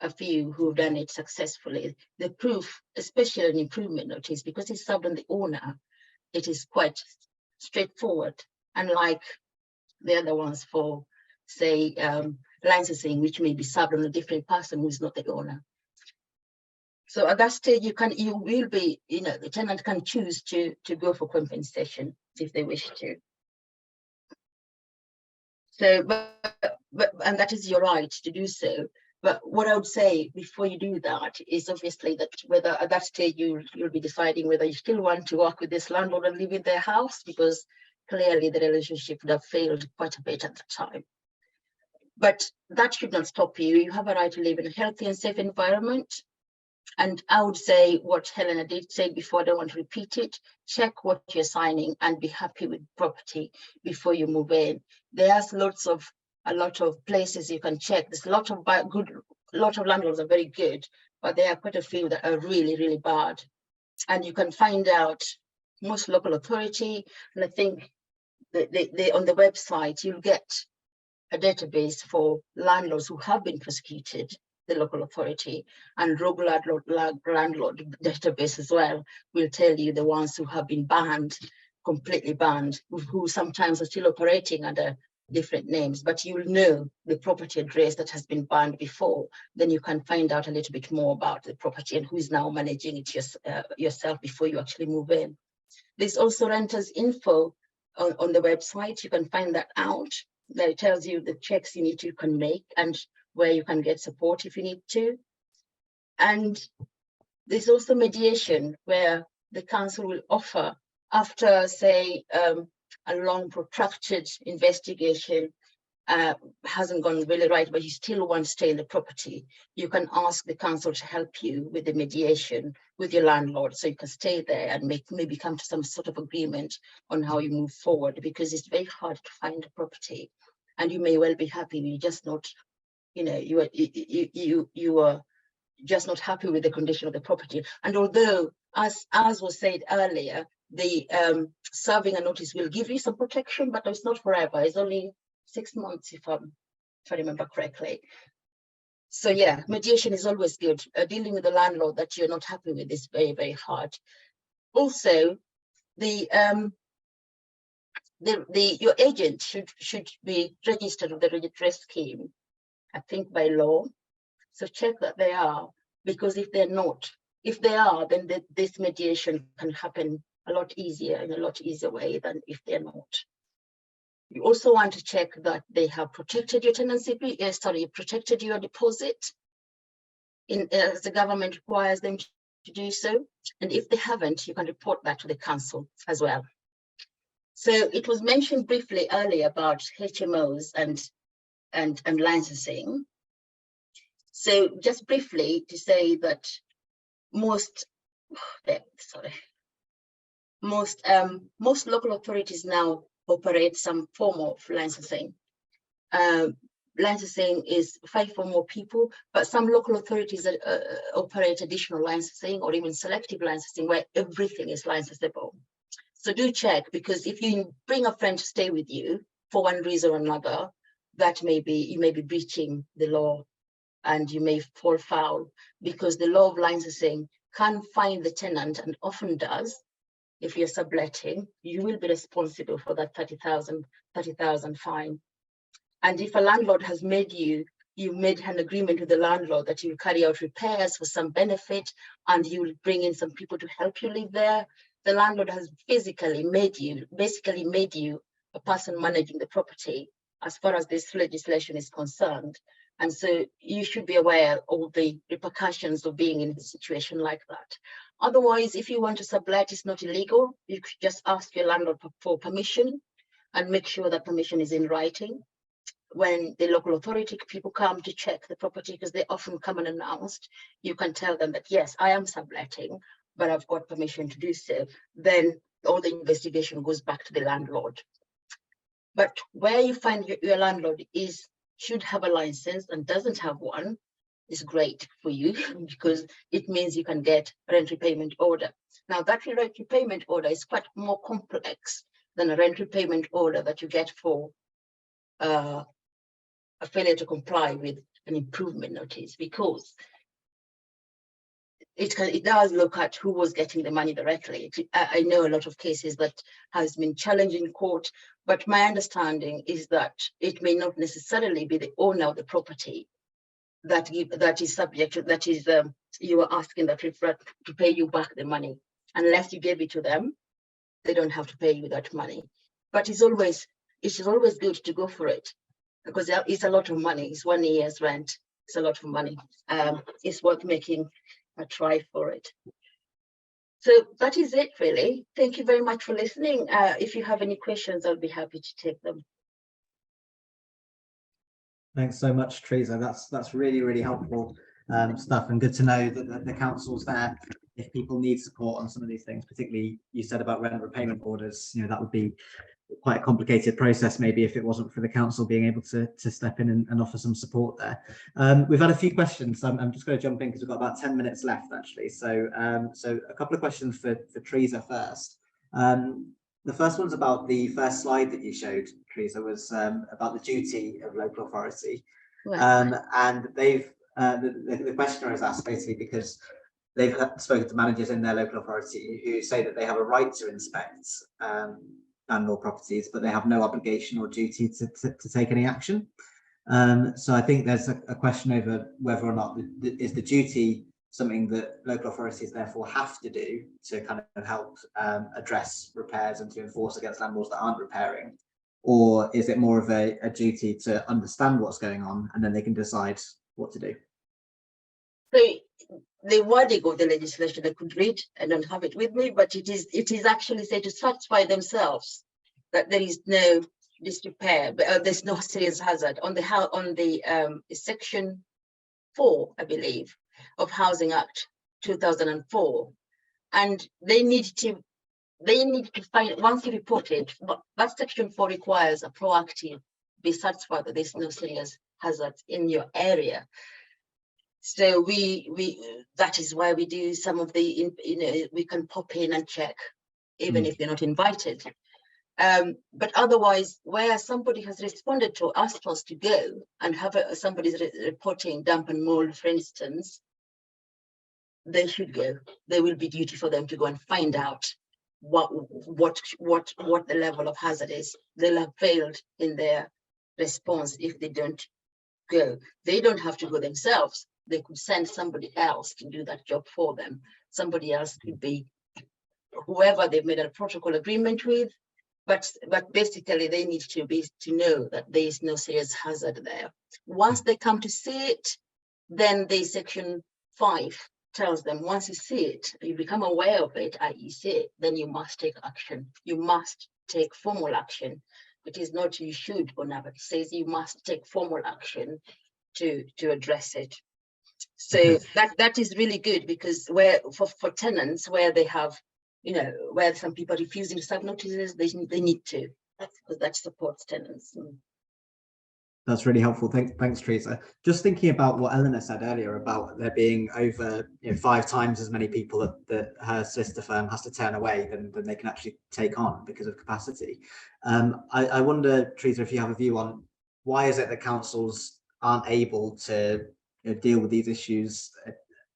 a few who've done it successfully. The proof, especially an improvement notice, because it's served on the owner, it is quite straightforward, unlike the other ones for say, licensing, which may be served on a different person who is not the owner. So at that stage, you will be, the tenant can choose to go for compensation if they wish to. So, and that is your right to do so. But what I would say before you do that is obviously that whether at that stage you'll be deciding whether you still want to work with this landlord and live in their house, because clearly the relationship would have failed quite a bit at the time. But that should not stop you. You have a right to live in a healthy and safe environment. And I would say what Helena did say before, I don't want to repeat it. Check what you're signing and be happy with property before you move in. There's a lot of places you can check. There's a lot of landlords are very good, but there are quite a few that are really, really bad. And you can find out most local authority, and I think they on the website you'll get a database for landlords who have been prosecuted, the local authority, and Rogue Landlord database as well will tell you the ones who have been banned, completely banned, who sometimes are still operating under different names, but you'll know the property address that has been banned before. Then you can find out a little bit more about the property and who is now managing it yourself before you actually move in. There's also renters info on the website. You can find that out. That tells you the checks you can make and where you can get support if you need to. And there's also mediation, where the council will offer, after say a long protracted investigation hasn't gone really right, but you still want to stay in the property, you can ask the council to help you with the mediation with your landlord, so you can stay there and maybe come to some sort of agreement on how you move forward, because it's very hard to find a property, and you may well be happy, you're just not, you are just not happy with the condition of the property. And although, as was said earlier, the serving a notice will give you some protection, but it's not forever. It's only 6 months, if I remember correctly. So yeah, mediation is always good. Dealing with the landlord that you're not happy with is very, very hard. Also, your agent should be registered with the redress scheme, I think by law. So check that they are, because if they're not, if they are, then this mediation can happen a lot easier, in a lot easier way than if they're not. You also want to check that they have protected your tenancy, protected your deposit, as the government requires them to do so. And if they haven't, you can report that to the council as well. So it was mentioned briefly earlier about HMOs and licensing. So just briefly to say that most local authorities now operate some form of licensing. Licensing is 5 or more people, but some local authorities operate additional licensing or even selective licensing, where everything is licensable. So do check, because if you bring a friend to stay with you for one reason or another, that you may be breaching the law, and you may fall foul, because the law of licensing can fine the tenant, and often does. If you're subletting, you will be responsible for that 30,000 fine. And if a landlord has you made an agreement with the landlord that you'll carry out repairs for some benefit, and you'll bring in some people to help you live there, the landlord has basically made you a person managing the property as far as this legislation is concerned. And so you should be aware of the repercussions of being in a situation like that. Otherwise, if you want to sublet, it's not illegal. You could just ask your landlord for permission and make sure that permission is in writing. When the local authority people come to check the property, because they often come unannounced, you can tell them that, yes, I am subletting, but I've got permission to do so. Then all the investigation goes back to the landlord. But where you find your landlord should have a license and doesn't have one, is great for you, because it means you can get a rent repayment order. Now, that rent repayment order is quite more complex than a rent repayment order that you get for a failure to comply with an improvement notice, because it does look at who was getting the money directly. I know a lot of cases that has been challenged in court, but my understanding is that it may not necessarily be the owner of the property that is subject to, that is you are asking that to pay you back the money. Unless you gave it to them, they don't have to pay you that money. But it is always good to go for it, because it's a lot of money. It's 1 year's rent. It's a lot of money. It's worth making a try for it. So that is it, really. Thank you very much for listening. If you have any questions, I'll be happy to take them. Thanks so much, Teresa. That's really, really helpful stuff, and good to know that the council's there if people need support on some of these things. Particularly, you said about rent repayment orders. You know, that would be quite a complicated process maybe if it wasn't for the council being able to step in and offer some support there. We've had a few questions, so I'm just going to jump in because we've got about 10 minutes left actually. So so a couple of questions for Teresa first. The first one's about the first slide that you showed, Teresa, was about the duty of local authority. Right. And they've the questioner has asked basically because they've spoken to managers in their local authority who say that they have a right to inspect landlord properties, but they have no obligation or duty to take any action. So I think there's a question over whether or not is the duty something that local authorities therefore have to do to kind of help address repairs and to enforce against landlords that aren't repairing, or is it more of a duty to understand what's going on and then they can decide what to do? The wording of the legislation I could read, I don't have it with me, but it is actually said to satisfy themselves that there is no disrepair, but there's no serious hazard on the section 4, I believe, of Housing Act 2004, and they need to find, once you report it, that section 4 requires a proactive, be satisfied that there's no serious hazard in your area. So we that is why we do some of the, we can pop in and check, even if they're not invited. But otherwise, where somebody has responded to, asked us to go and have somebody's reporting damp and mold, for instance, they should go. There will be duty for them to go and find out what the level of hazard is. They'll have failed in their response if they don't go. They don't have to go themselves. They could send somebody else to do that job for them. Somebody else could be whoever they've made a protocol agreement with, but basically they need to know that there is no serious hazard there. Once they come to see it, then the section 5 tells them, once you see it, you become aware of it, i.e. see it, then you must take action. You must take formal action. It is not you should or never. It says you must take formal action to address it. So that is really good, because where for tenants where they have, where some people are refusing to serve notices, they need to, because that supports tenants. That's really helpful. Thanks, Teresa. Just thinking about what Eleanor said earlier about there being over 5 times as many people that her solicitor firm has to turn away than they can actually take on because of capacity. I wonder, Teresa, if you have a view on why is it that councils aren't able to deal with these issues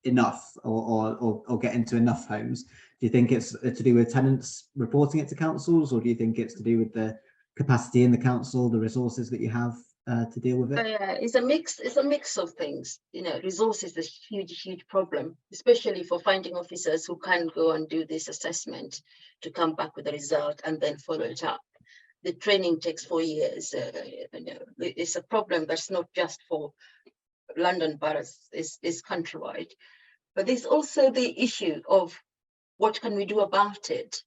enough or get into enough homes? Do you think it's to do with tenants reporting it to councils, or do you think it's to do with the capacity in the council, the resources that you have to deal with it? It's a mix of things. Resources is a huge problem, especially for finding officers who can go and do this assessment to come back with a result and then follow it up. The training takes 4 years. It's a problem that's not just for London boroughs, is countrywide. But there's also the issue of what can we do about it?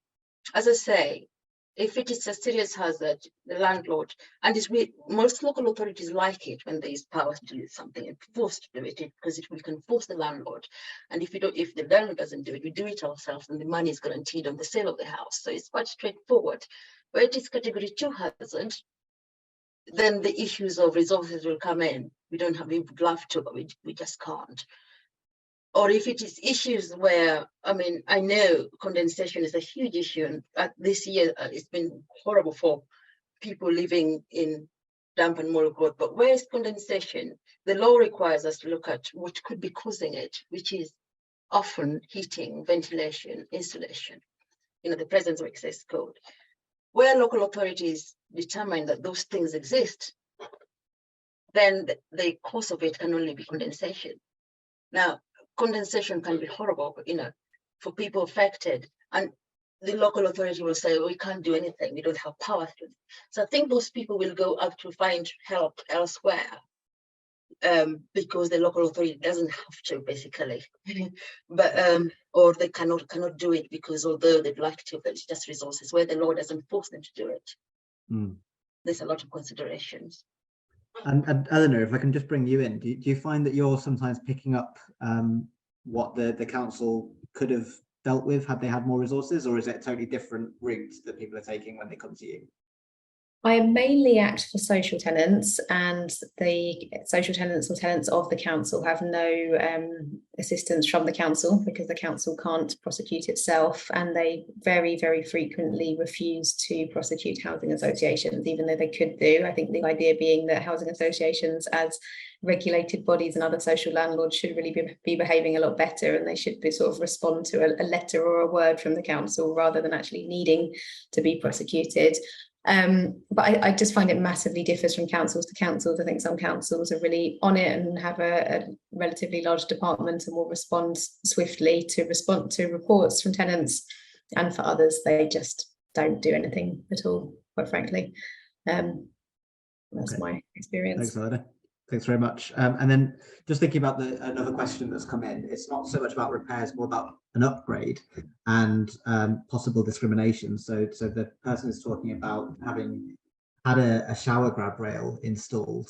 As I say, if it is a serious hazard, the landlord, and most local authorities like it when there is power to do something and forced to do it, because we can force the landlord. And if the landlord doesn't do it, we do it ourselves, and the money is guaranteed on the sale of the house. So it's quite straightforward. Where it is category 2 hazard, then the issues of resources will come in. We would love to, but we just can't. Or if it is issues where, I know condensation is a huge issue, and this year it's been horrible for people living in damp and mold growth. But where is condensation? The law requires us to look at what could be causing it, which is often heating, ventilation, insulation, the presence of excess code. Where local authorities determine that those things exist, then the cause of it can only be condensation. Now, condensation can be horrible, for people affected, and the local authority will say, we can't do anything, we don't have power to. So I think those people will go up to find help elsewhere, because the local authority doesn't have to, basically, but or they cannot do it because although they'd like to, there's just resources where the law doesn't force them to do it. There's a lot of considerations. And Eleanor, if I can just bring you in, do you find that you're sometimes picking up what the council could have dealt with had they had more resources, or is it a totally different route that people are taking when they come to you? I mainly act for social tenants, and the social tenants or tenants of the council have no assistance from the council because the council can't prosecute itself, and they very, very frequently refuse to prosecute housing associations, even though they could do. I think the idea being that housing associations as regulated bodies and other social landlords should really be behaving a lot better, and they should be sort of respond to a letter or a word from the council rather than actually needing to be prosecuted. But I just find it massively differs from councils to councils. I think some councils are really on it and have a relatively large department and will respond swiftly to reports from tenants, and for others they just don't do anything at all, quite frankly. That's my experience. Thanks, Elena. Thanks very much. And then just thinking about another question that's come in, it's not so much about repairs, more about an upgrade and possible discrimination. So the person is talking about having had a shower grab rail installed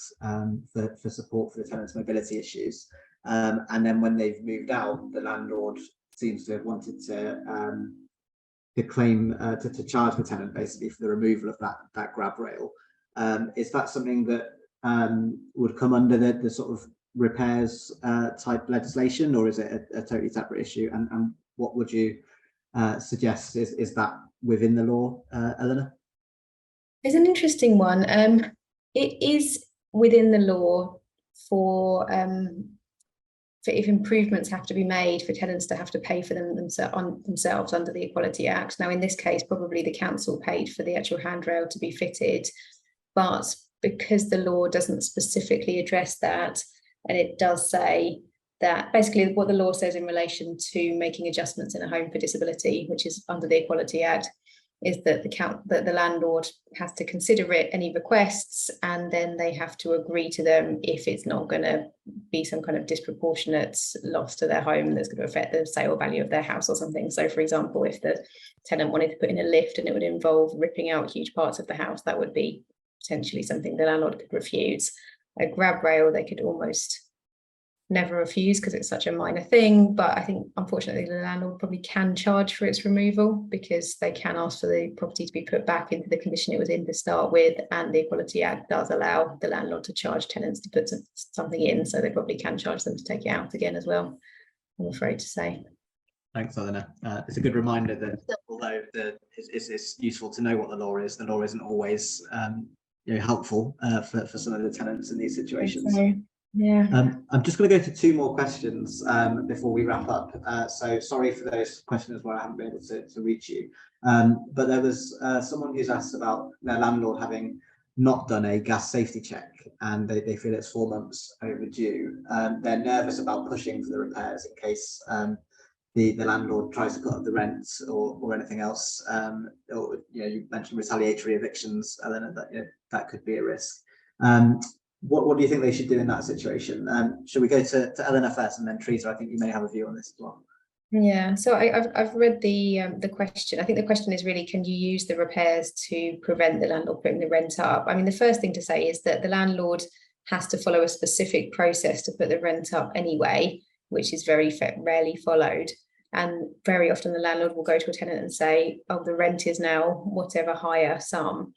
for support for the tenants' mobility issues. And then when they've moved out, the landlord seems to have wanted to claim to charge the tenant basically for the removal of that grab rail. Is that something that would come under the sort of repairs type legislation, or is it a totally separate issue? And what would you suggest is that within the law, Eleanor? It's an interesting one. It is within the law for if improvements have to be made, for tenants to have to pay for them themselves under the Equality Act. Now, in this case, probably the council paid for the actual handrail to be fitted, but because the law doesn't specifically address that, and it does say that basically what the law says in relation to making adjustments in a home for disability, which is under the Equality Act, is that the landlord has to consider any requests, and then they have to agree to them if it's not going to be some kind of disproportionate loss to their home that's going to affect the sale value of their house or something. So, for example, if the tenant wanted to put in a lift and it would involve ripping out huge parts of the house, that would be potentially something the landlord could refuse. A grab rail they could almost never refuse because it's such a minor thing, but I think unfortunately the landlord probably can charge for its removal because they can ask for the property to be put back into the condition it was in to start with, and the Equality Act does allow the landlord to charge tenants to put something in, so they probably can charge them to take it out again as well, I'm afraid to say. Thanks, Eleanor. It's a good reminder that although it's useful to know what the law is, the law isn't always helpful for some of the tenants in these situations. Yeah. I'm just going to go to two more questions before we wrap up. So sorry for those questions where I haven't been able to reach you. But there was someone who's asked about their landlord having not done a gas safety check, and they feel it's 4 months overdue. They're nervous about pushing for the repairs in case the landlord tries to cut up the rent or anything else. Or you mentioned retaliatory evictions, Eleanor, that could be a risk. What do you think they should do in that situation? Should we go to Eleanor first, and then Teresa? I think you may have a view on this as well. Yeah, so I've read the question. I think the question is really, can you use the repairs to prevent the landlord putting the rent up? I mean, the first thing to say is that the landlord has to follow a specific process to put the rent up anyway, which is very rarely followed. And very often the landlord will go to a tenant and say, oh, the rent is now whatever higher sum.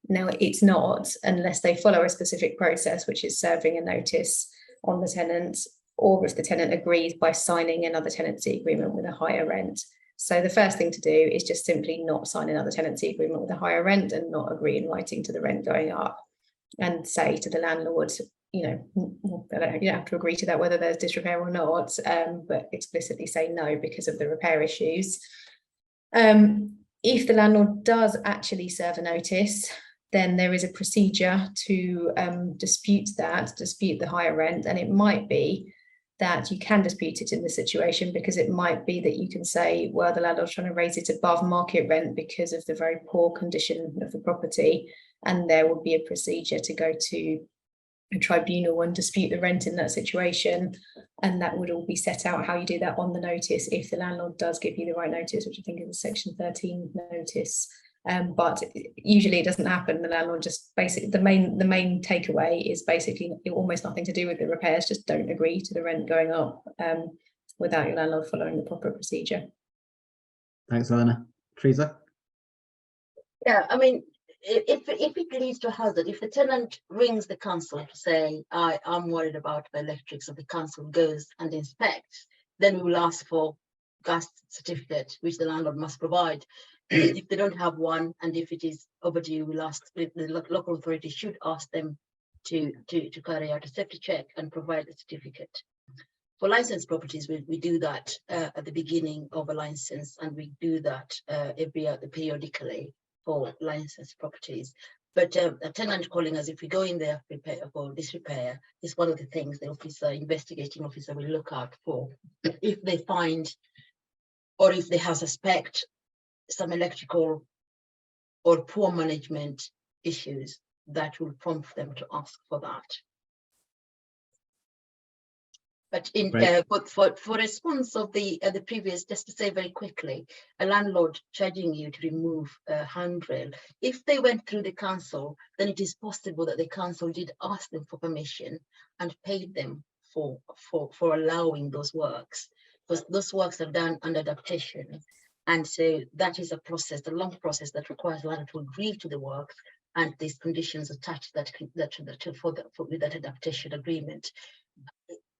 Now, it's not, unless they follow a specific process, which is serving a notice on the tenant, or if the tenant agrees by signing another tenancy agreement with a higher rent. So the first thing to do is just simply not sign another tenancy agreement with a higher rent and not agree in writing to the rent going up, and say to the landlord, you know, you don't have to agree to that whether there's disrepair or not, but explicitly say no because of the repair issues. If the landlord does actually serve a notice, then there is a procedure to dispute the higher rent, and it might be that you can dispute it in this situation, because it might be that you can say, well, the landlord's trying to raise it above market rent because of the very poor condition of the property, and there would be a procedure to go to a tribunal and dispute the rent in that situation, and that would all be set out how you do that on the notice if the landlord does give you the right notice, which I think is a section 13 notice. But usually it doesn't happen. The landlord just basically, the main takeaway is basically almost nothing to do with the repairs, just don't agree to the rent going up without your landlord following the proper procedure. Thanks, Eleanor. Teresa? Yeah, I mean, if it leads to a hazard, if the tenant rings the council to say, I'm worried about the electrics, so the council goes and inspects, then we will ask for gas certificate, which the landlord must provide. If they don't have one, and if it is overdue, we'll ask, the local authority should ask them to carry out a safety check and provide a certificate. For licensed properties, we do that at the beginning of a license, and we do that periodically for licensed properties. But a tenant calling us, if we go in there for disrepair, is one of the things the investigating officer will look out for. If they find, or if they have suspect some electrical or poor management issues, that will prompt them to ask for that. But in for response of the previous, just to say very quickly, a landlord charging you to remove a handrail, if they went through the council, then it is possible that the council did ask them for permission and paid them for allowing those works, because those works are done under adaptation. And so that is a process, a long process that requires the landlord to agree to the works and these conditions attached with that adaptation agreement.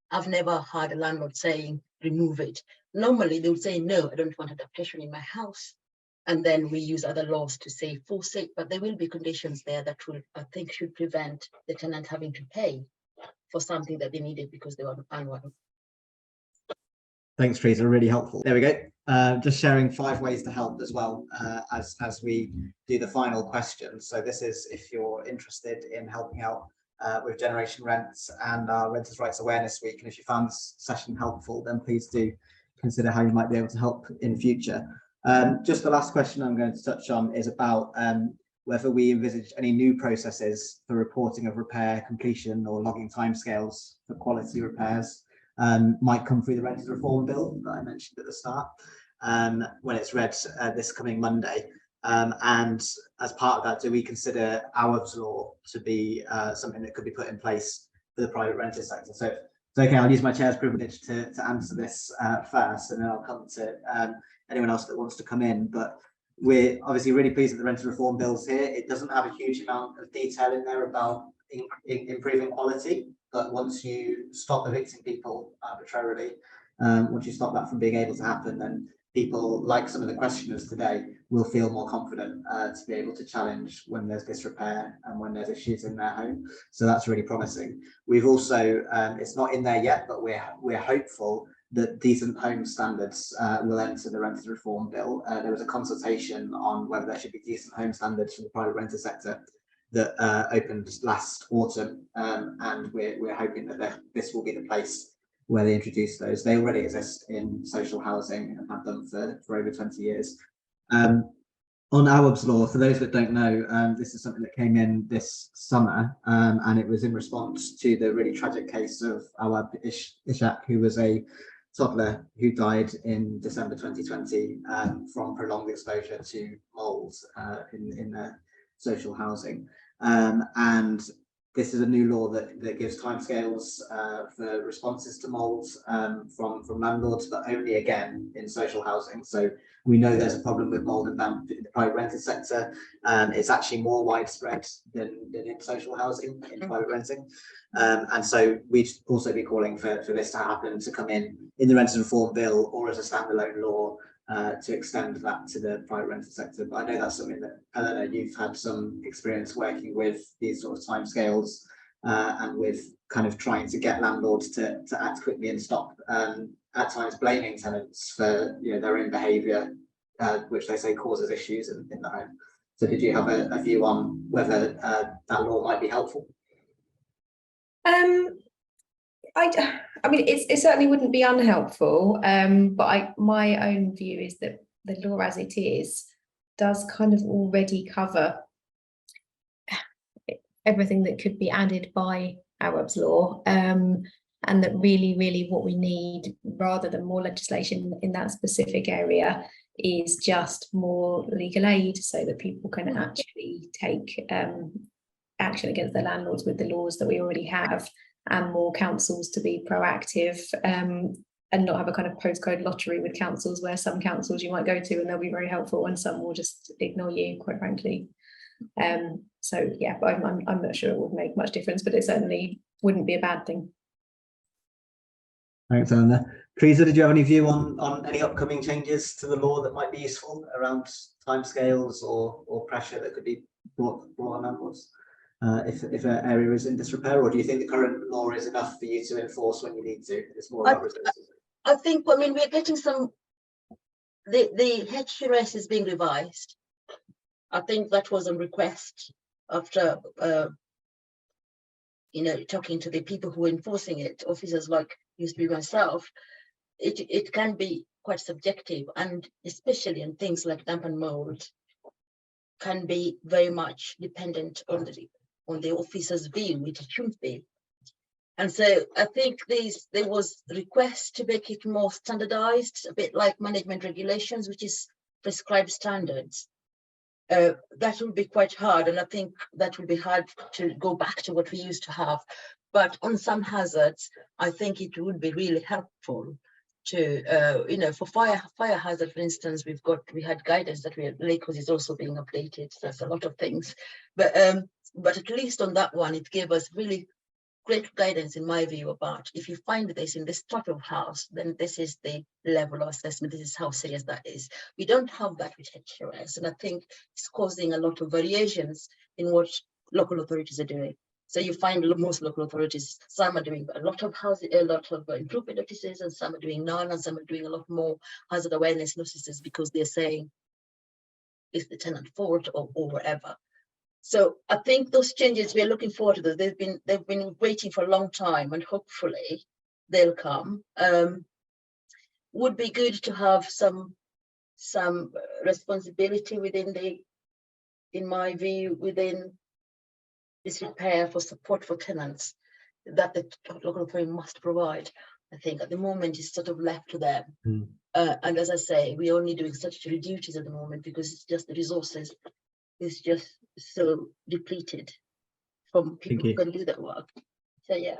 I've never had a landlord saying, remove it. Normally they would say, no, I don't want adaptation in my house. And then we use other laws to say force it, but there will be conditions there that will, I think, should prevent the tenant having to pay for something that they needed because they were unwell. Thanks, Teresa, really helpful. There we go. Just sharing 5 ways to help as well as we do the final question. So this is if you're interested in helping out with Generation Rents and our Renters' Rights Awareness Week. And if you found this session helpful, then please do consider how you might be able to help in future. Just the last question I'm going to touch on is about whether we envisage any new processes for reporting of repair completion or logging timescales for quality repairs might come through the Renters Reform Bill that I mentioned at the start when it's read this coming Monday. And as part of that, do we consider Awaab's law to be something that could be put in place for the private rented sector? So it's okay, I'll use my chair's privilege to answer this first, and then I'll come to anyone else that wants to come in. But we're obviously really pleased that the Renters Reform Bill's here. It doesn't have a huge amount of detail in there about improving quality, but once you stop evicting people arbitrarily, once you stop that from being able to happen, then people, like some of the questioners today, will feel more confident to be able to challenge when there's disrepair and when there's issues in their home. So that's really promising. We've also, it's not in there yet, but we're hopeful that decent home standards will enter the Renters Reform Bill. There was a consultation on whether there should be decent home standards for the private renter sector that opened last autumn, and we're hoping that this will be the place where they introduce those. They already exist in social housing and have done for over 20 years. On Awaab's law, for those that don't know, this is something that came in this summer, and it was in response to the really tragic case of Awaab Ishaq, who was a toddler who died in December 2020 from prolonged exposure to mold in social housing. And this is a new law that gives timescales for responses to mold from landlords, but only again in social housing. So we know there's a problem with mold and damp in the private rented sector. It's actually more widespread than in social housing, in private renting. And so we'd also be calling for this to happen, to come in the Renters Reform Bill or as a standalone law to extend that to the private rented sector. But I know that's something that, Eleanor, you've had some experience working with these sort of timescales and with kind of trying to get landlords to act quickly and stop at times blaming tenants for their own behaviour, which they say causes issues in the home. So did you have a view on whether that law might be helpful? I mean, it certainly wouldn't be unhelpful, but my own view is that the law as it is does kind of already cover everything that could be added by Arab's law, and that really what we need, rather than more legislation in that specific area, is just more legal aid so that people can actually take action against the landlords with the laws that we already have, and more councils to be proactive, and not have a kind of postcode lottery with councils, where some councils you might go to and they'll be very helpful and some will just ignore you, quite frankly. So yeah, but I'm not sure it would make much difference, but it certainly wouldn't be a bad thing. Thanks, Eleanor. Teresa, did you have any view on any upcoming changes to the law that might be useful around timescales or pressure that could be brought on landlords if an area is in disrepair, or do you think the current law is enough for you to enforce when you need to? It's more about resources. I think, I mean, we're getting some, the HRS is being revised. I think that was a request after, talking to the people who are enforcing it, officers like used to be myself. It can be quite subjective, and especially in things like damp and mold, can be very much dependent on the officer's view, which it shouldn't be. And so I think there was a request to make it more standardized, a bit like management regulations, which is prescribed standards. That will be quite hard, and I think that will be hard to go back to what we used to have. But on some hazards, I think it would be really helpful to, for fire hazard, for instance, we had guidance that Lakos is also being updated. So there's a lot of things, but at least on that one, it gave us really great guidance, in my view, about if you find this in this type of house, then this is the level of assessment, this is how serious that is. We don't have that with HRS, and I think it's causing a lot of variations in what local authorities are doing. So you find most local authorities, some are doing a lot of housing, a lot of improvement notices, and some are doing none, and some are doing a lot more hazard awareness notices, because they're saying it's the tenant fault or whatever. So I think those changes, we're looking forward to those. They've been waiting for a long time, and hopefully they'll come. Would be good to have some responsibility in my view, within disrepair for support for tenants that the local authority must provide. I think at the moment it's sort of left to them. And as I say, we're only doing statutory duties at the moment, because it's just the resources is just so depleted from people who can do that work. So yeah,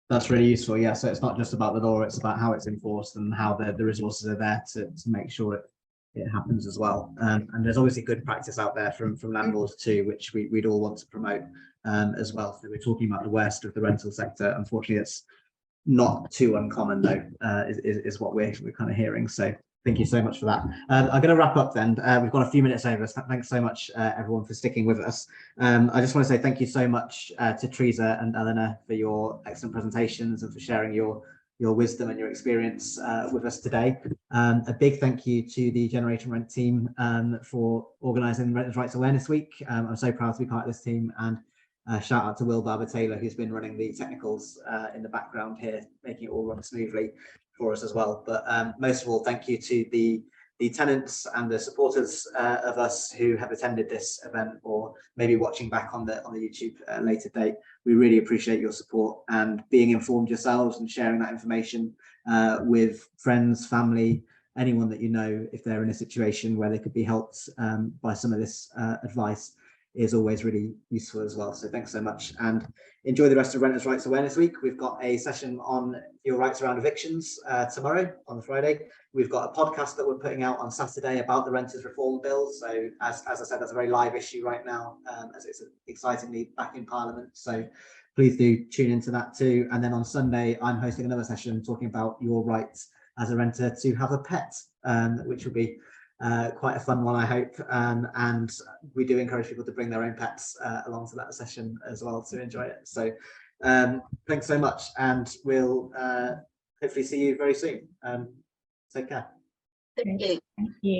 that's really useful. Yeah, so it's not just about the law, it's about how it's enforced and how the resources are there to make sure it happens as well. And there's obviously good practice out there from landlords too, which we'd all want to promote as well. So we're talking about the worst of the rental sector. Unfortunately, it's not too uncommon though, is what we're kind of hearing. So thank you so much for that. I'm going to wrap up then. We've got a few minutes over. So thanks so much, everyone, for sticking with us. I just want to say thank you so much to Teresa and Eleanor for your excellent presentations and for sharing your wisdom and your experience with us today. A big thank you to the Generation Rent team for organising Renters' Rights Awareness Week. I'm so proud to be part of this team, and shout out to Will Barber-Taylor, who's been running the technicals in the background here, making it all run smoothly for us as well. But most of all, thank you to the tenants and the supporters of us who have attended this event, or maybe watching back on the YouTube later date. We really appreciate your support and being informed yourselves and sharing that information with friends, family, anyone that you know, if they're in a situation where they could be helped by some of this advice, is always really useful as well. So thanks so much, and enjoy the rest of Renters' Rights Awareness Week. We've got a session on your rights around evictions tomorrow on the Friday. We've got a podcast that we're putting out on Saturday about the Renters Reform Bill. So as I said, that's a very live issue right now, as it's excitingly back in Parliament. So please do tune into that too. And then on Sunday, I'm hosting another session talking about your rights as a renter to have a pet, which will be quite a fun one, I hope, and we do encourage people to bring their own pets along to that session as well to enjoy it. So Thanks so much, and we'll hopefully see you very soon. Take care. Thank you. Thank you.